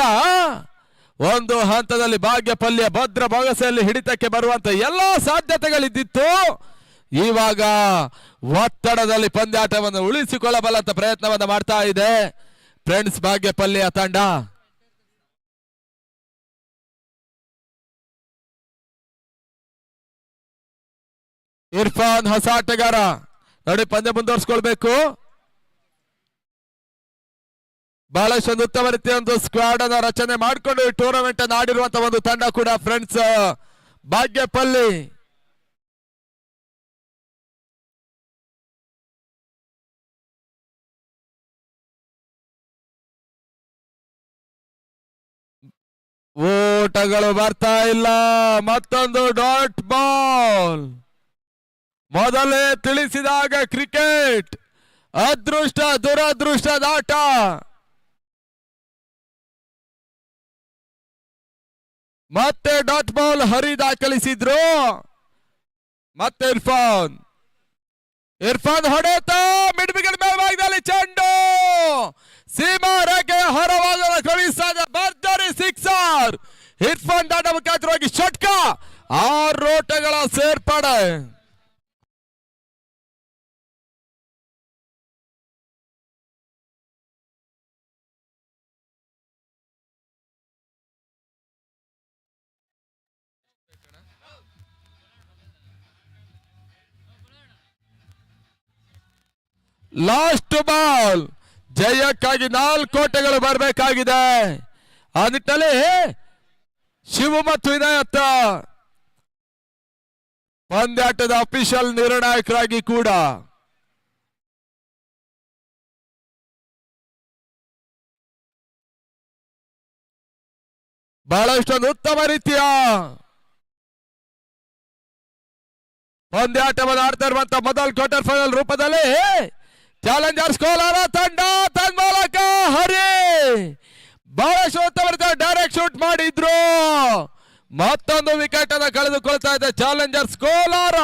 ಒಂದು ಹಂತದಲ್ಲಿ ಭಾಗ್ಯಪಲ್ಯ ಭದ್ರ ಬೊಗಸೆಯಲ್ಲಿ ಹಿಡಿತಕ್ಕೆ ಬರುವಂತ ಎಲ್ಲಾ ಸಾಧ್ಯತೆಗಳಿದ್ದಿತ್ತು. ಇವಾಗ ಒತ್ತಡದಲ್ಲಿ ಪಂದ್ಯಾಟವನ್ನು ಉಳಿಸಿಕೊಳ್ಳಬಲ್ಲಂತ ಪ್ರಯತ್ನವನ್ನ ಮಾಡ್ತಾ ಇದೆ ಫ್ರೆಂಡ್ಸ್ ಭಾಗ್ಯಪಲ್ಯ ತಂಡ. ಇರ್ಫಾನ್ ಹೊಸ ಆಟಗಾರ ನೋಡಿ ಪಂದ್ಯ ಮುಂದುವರಿಸಿಕೊಳ್ಬೇಕು. ಬಹಳಷ್ಟು ಒಂದು ಉತ್ತಮ ರೀತಿಯ ಒಂದು ಸ್ಕ್ವಾಡ್ ಅನ್ನ ರಚನೆ ಮಾಡಿಕೊಂಡು ಈ ಟೂರ್ನಮೆಂಟ್ ಅನ್ನು ಆಡಿರುವಂತಹ ಒಂದು ತಂಡ ಕೂಡ ಫ್ರೆಂಡ್ಸ್ ಭಾಗ್ಯಪಲ್ಲಿ. ಓಟಗಳು ಬರ್ತಾ ಇಲ್ಲ. ಮತ್ತೊಂದು ಡಾಟ್ ಬಾಲ್. ಮೊದಲೇ ತಿಳಿಸಿದಾಗ ಕ್ರಿಕೆಟ್ ಅದೃಷ್ಟ ದುರದೃಷ್ಟದ ಆಟ. ಮತ್ತೆ ಡಾಟ್ ಬಾಲ್ ಹರಿ ದಾಖಲಿಸಿದ್ರು. ಮತ್ತೆ ಇರ್ಫಾನ್ ಹೊಡೆತ ಮಿಡ್ ವಿಕೆಟ್ ಮೇಲ್ಭಾಗದಲ್ಲಿ ಚೆಂಡು ಸೀಮಾ ರೇಖೆಯ ಹೊರವಾದ ಕಳಿಸಿದ ಭರ್ಜರಿ ಸಿಕ್ಸರ್. ಇರ್ಫಾನ್ ದಾಟ ಮುಖಾಂತರವಾಗಿ ಷಟ್ಕ, 6 ಓಟಗಳ ಸೇರ್ಪಡೆ. ಲಾಸ್ಟ್ ಬಾಲ್ ಜಯಕ್ಕಾಗಿ 4 ಓಟಗಳು ಬರಬೇಕಾಗಿದೆ. ಆ ನಿಟ್ಟಲ್ಲಿ ಶಿವು ಮತ್ತು ವಿನಾಯತ್ತ ಪಂದ್ಯಾಟದ ಅಫಿಷಿಯಲ್ ನಿರ್ಣಾಯಕರಾಗಿ ಕೂಡ ಬಹಳಷ್ಟೊಂದು ಉತ್ತಮ ರೀತಿಯ ಪಂದ್ಯಾಟವನ್ನು ಆಡ್ತಾ ಇರುವಂತ ಮೊದಲ ಕ್ವಾರ್ಟರ್ ಫೈನಲ್ ರೂಪದಲ್ಲಿ ಚಾಲೆಂಜರ್ಸ್ ಕೋಲಾರ ತಂಡ ತನ್ಮೂಲಕ ಹರಿ ಬಹಳಷ್ಟು ಉತ್ತಮ ಡೈರೆಕ್ಟ್ ಶೂಟ್ ಮಾಡಿದ್ರು. ಮತ್ತೊಂದು ವಿಕೆಟ್ ಅನ್ನು ಕಳೆದುಕೊಳ್ತಾ ಇದೆ ಚಾಲೆಂಜರ್ಸ್ ಕೋಲಾರ.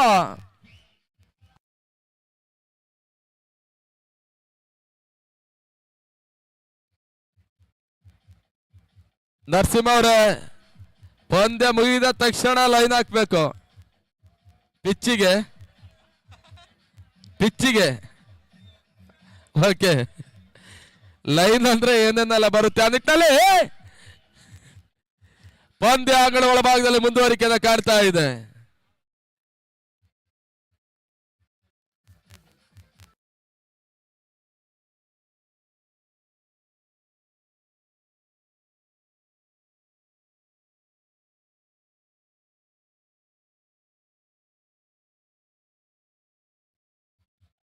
ನರಸಿಂಹ ಅವರೇ, ಪಂದ್ಯ ಮುಗಿದ ತಕ್ಷಣ ಲೈನ್ ಹಾಕ್ಬೇಕು. ಪಿಚ್ಚಿಗೆ ಓಕೆ, ಲೈನ್ ಅಂದ್ರೆ ಏನೇನೆಲ್ಲ ಬರುತ್ತೆ. ಆ ನಿಟ್ಟಿನಲ್ಲಿ ಪಂದ್ಯ ಅಂಗಣ ಒಳಭಾಗದಲ್ಲಿ ಮುಂದುವರಿಕೆಯನ್ನು ಕಾಡ್ತಾ ಇದೆ.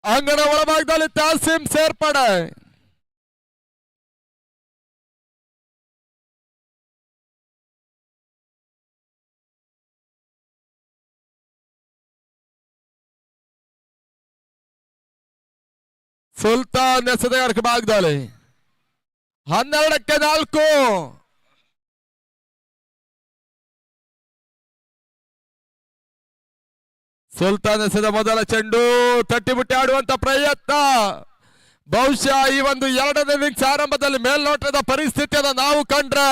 ಅಂಗಣ ಒಳಭಾಗದಲ್ಲಿ ತಾಸಿಂ ಸೇರ್ಪಡೆ. ಸುಲ್ತಾನ್ ಎಸೆದಗಾರಿಕೆ ಭಾಗದಲ್ಲಿ 12ಕ್ಕೆ 4. ಸುಲ್ತಾನ್ ಎಸೆದ ಮೊದಲ ಚೆಂಡು ತಟ್ಟಿಬುಟ್ಟಿ ಆಡುವಂತ ಪ್ರಯತ್ನ. ಬಹುಶಃ ಈ ಒಂದು 2ನೇ ಇನ್ನಿಂಗ್ಸ್ ಆರಂಭದಲ್ಲಿ ಮೇಲ್ನೋಟದ ಪರಿಸ್ಥಿತಿಯನ್ನು ನಾವು ಕಂಡ್ರೆ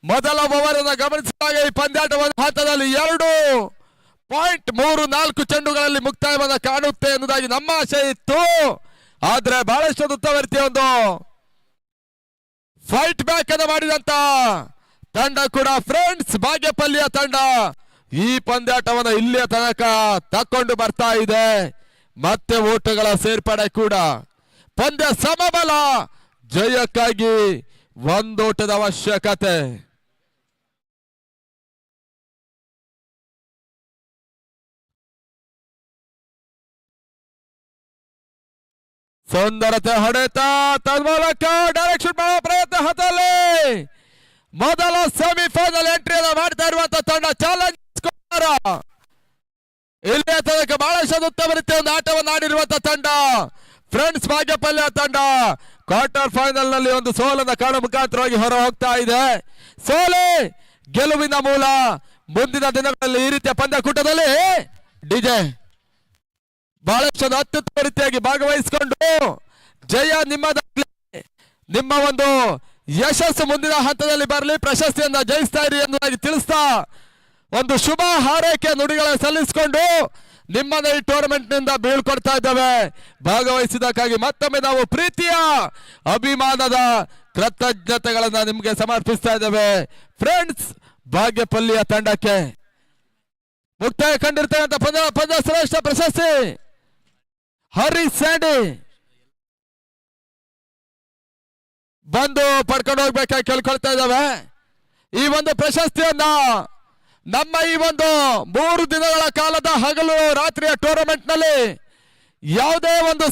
ಮೊದಲ ಓವರ್ ಅನ್ನು ಗಮನಿಸಿದಾಗ ಈ ಪಂದ್ಯಾಟದ ಹಂತದಲ್ಲಿ 2.34 ಚೆಂಡುಗಳಲ್ಲಿ ಮುಕ್ತಾಯವನ್ನು ಕಾಣುತ್ತೆ ಎನ್ನುವುದಾಗಿ ನಮ್ಮ ಆಶೆ ಇತ್ತು. ಆದ್ರೆ ಬಹಳಷ್ಟು ಉತ್ತಮ ರೀತಿಯ ಒಂದು ಫೈಟ್ ಬ್ಯಾಕ್ ಅನ್ನು ಮಾಡಿದಂತ ತಂಡ ಕೂಡ ಫ್ರೆಂಡ್ಸ್ ಬಾಗೇಪಲ್ಲಿಯ ತಂಡ ಈ ಪಂದ್ಯಾಟವನ್ನು ಇಲ್ಲಿಯ ತನಕ ತಕ್ಕೊಂಡು ಬರ್ತಾ ಇದೆ. ಮತ್ತೆ ಓಟಗಳ ಸೇರ್ಪಡೆ ಕೂಡ. ಪಂದ್ಯ ಸಮಬಲ, ಜಯಕ್ಕಾಗಿ 1 ಓಟದ ಅವಶ್ಯಕತೆ. ಸುಂದರತೆ ಹೊಡೆತ ತನ್ಮೂಲಕ ಡೈರೆಕ್ಟ್ ಶೂಟ್ ಮಾಡುವ ಪ್ರಯತ್ನ ಹತ್ತಲ್ಲಿ ಮೊದಲ ಸೆಮಿಫೈನಲ್ ಎಂಟ್ರಿಯನ್ನು ಮಾಡ್ತಾ ಇರುವಂತ ತಂಡ ಚಾಲೆಂಜ್ ಕೋಲಾರ. ಇಲ್ಲಿಯ ತನಕ ಬಹಳಷ್ಟು ಉತ್ತಮ ರೀತಿಯ ಒಂದು ಆಟವನ್ನು ಆಡಿರುವಂತ ತಂಡ ಫ್ರೆಂಡ್ಸ್ ಬಾಗೇಪಲ್ಲಿಯ ತಂಡ ಕ್ವಾರ್ಟರ್ ಫೈನಲ್ ನಲ್ಲಿ ಒಂದು ಸೋಲನ್ನು ಕಾಣುವ ಮುಖಾಂತರವಾಗಿ ಹೊರ ಹೋಗ್ತಾ ಇದೆ. ಸೋಲೆ ಗೆಲುವಿನ ಮೂಲ. ಮುಂದಿನ ದಿನಗಳಲ್ಲಿ ಈ ರೀತಿಯ ಪಂದ್ಯಕೂಟದಲ್ಲಿ ಡಿಜೆ ಬಹಳಷ್ಟು ಅತ್ಯುತ್ತಮ ರೀತಿಯಾಗಿ ಭಾಗವಹಿಸಿಕೊಂಡು ಜಯ ನಿಮ್ಮದಾಗಲಿ, ನಿಮ್ಮ ಒಂದು ಯಶಸ್ಸು ಮುಂದಿನ ಹಂತದಲ್ಲಿ ಬರಲಿ, ಪ್ರಶಸ್ತಿಯನ್ನ ಜಯಿಸ್ತಾ ಇರಿ ಎನ್ನುವುದಾಗಿ ತಿಳಿಸ್ತಾ ಒಂದು ಶುಭ ಹಾರೈಕೆ ನುಡಿಗಳ ಸಲ್ಲಿಸಿಕೊಂಡು ನಿಮ್ಮನ್ನ ಈ ಟೂರ್ನಮೆಂಟ್ ನಿಂದ ಬೀಳ್ಕೊಡ್ತಾ ಇದ್ದೇವೆ. ಭಾಗವಹಿಸಿದಕ್ಕಾಗಿ ಮತ್ತೊಮ್ಮೆ ನಾವು ಪ್ರೀತಿಯ ಅಭಿಮಾನದ ಕೃತಜ್ಞತೆಗಳನ್ನ ನಿಮಗೆ ಸಮರ್ಪಿಸ್ತಾ ಇದ್ದೇವೆ. ಫ್ರೆಂಡ್ಸ್ ಬಾಗೇಪಲ್ಲಿಯ ತಂಡಕ್ಕೆ ಮುಕ್ತಾಯ ಕಂಡಿರ್ತಕ್ಕಂಥ ಪಂದ್ಯ ಶ್ರೇಷ್ಠ ಪ್ರಶಸ್ತಿ ಹರಿ ಸ್ಯಾಂಡಿ ಬಂದು ಪಡ್ಕೊಂಡು ಹೋಗ್ಬೇಕಾಗಿ ಕೇಳ್ಕೊಳ್ತಾ ಇದ್ದಾವೆ. ಈ ಒಂದು ಪ್ರಶಸ್ತಿಯನ್ನ ನಮ್ಮ ಈ ಒಂದು 3 ದಿನಗಳ ಕಾಲದ ಹಗಲು ರಾತ್ರಿಯ ಟೂರ್ನಮೆಂಟ್ ನಲ್ಲಿ ಯಾವುದೇ ಒಂದು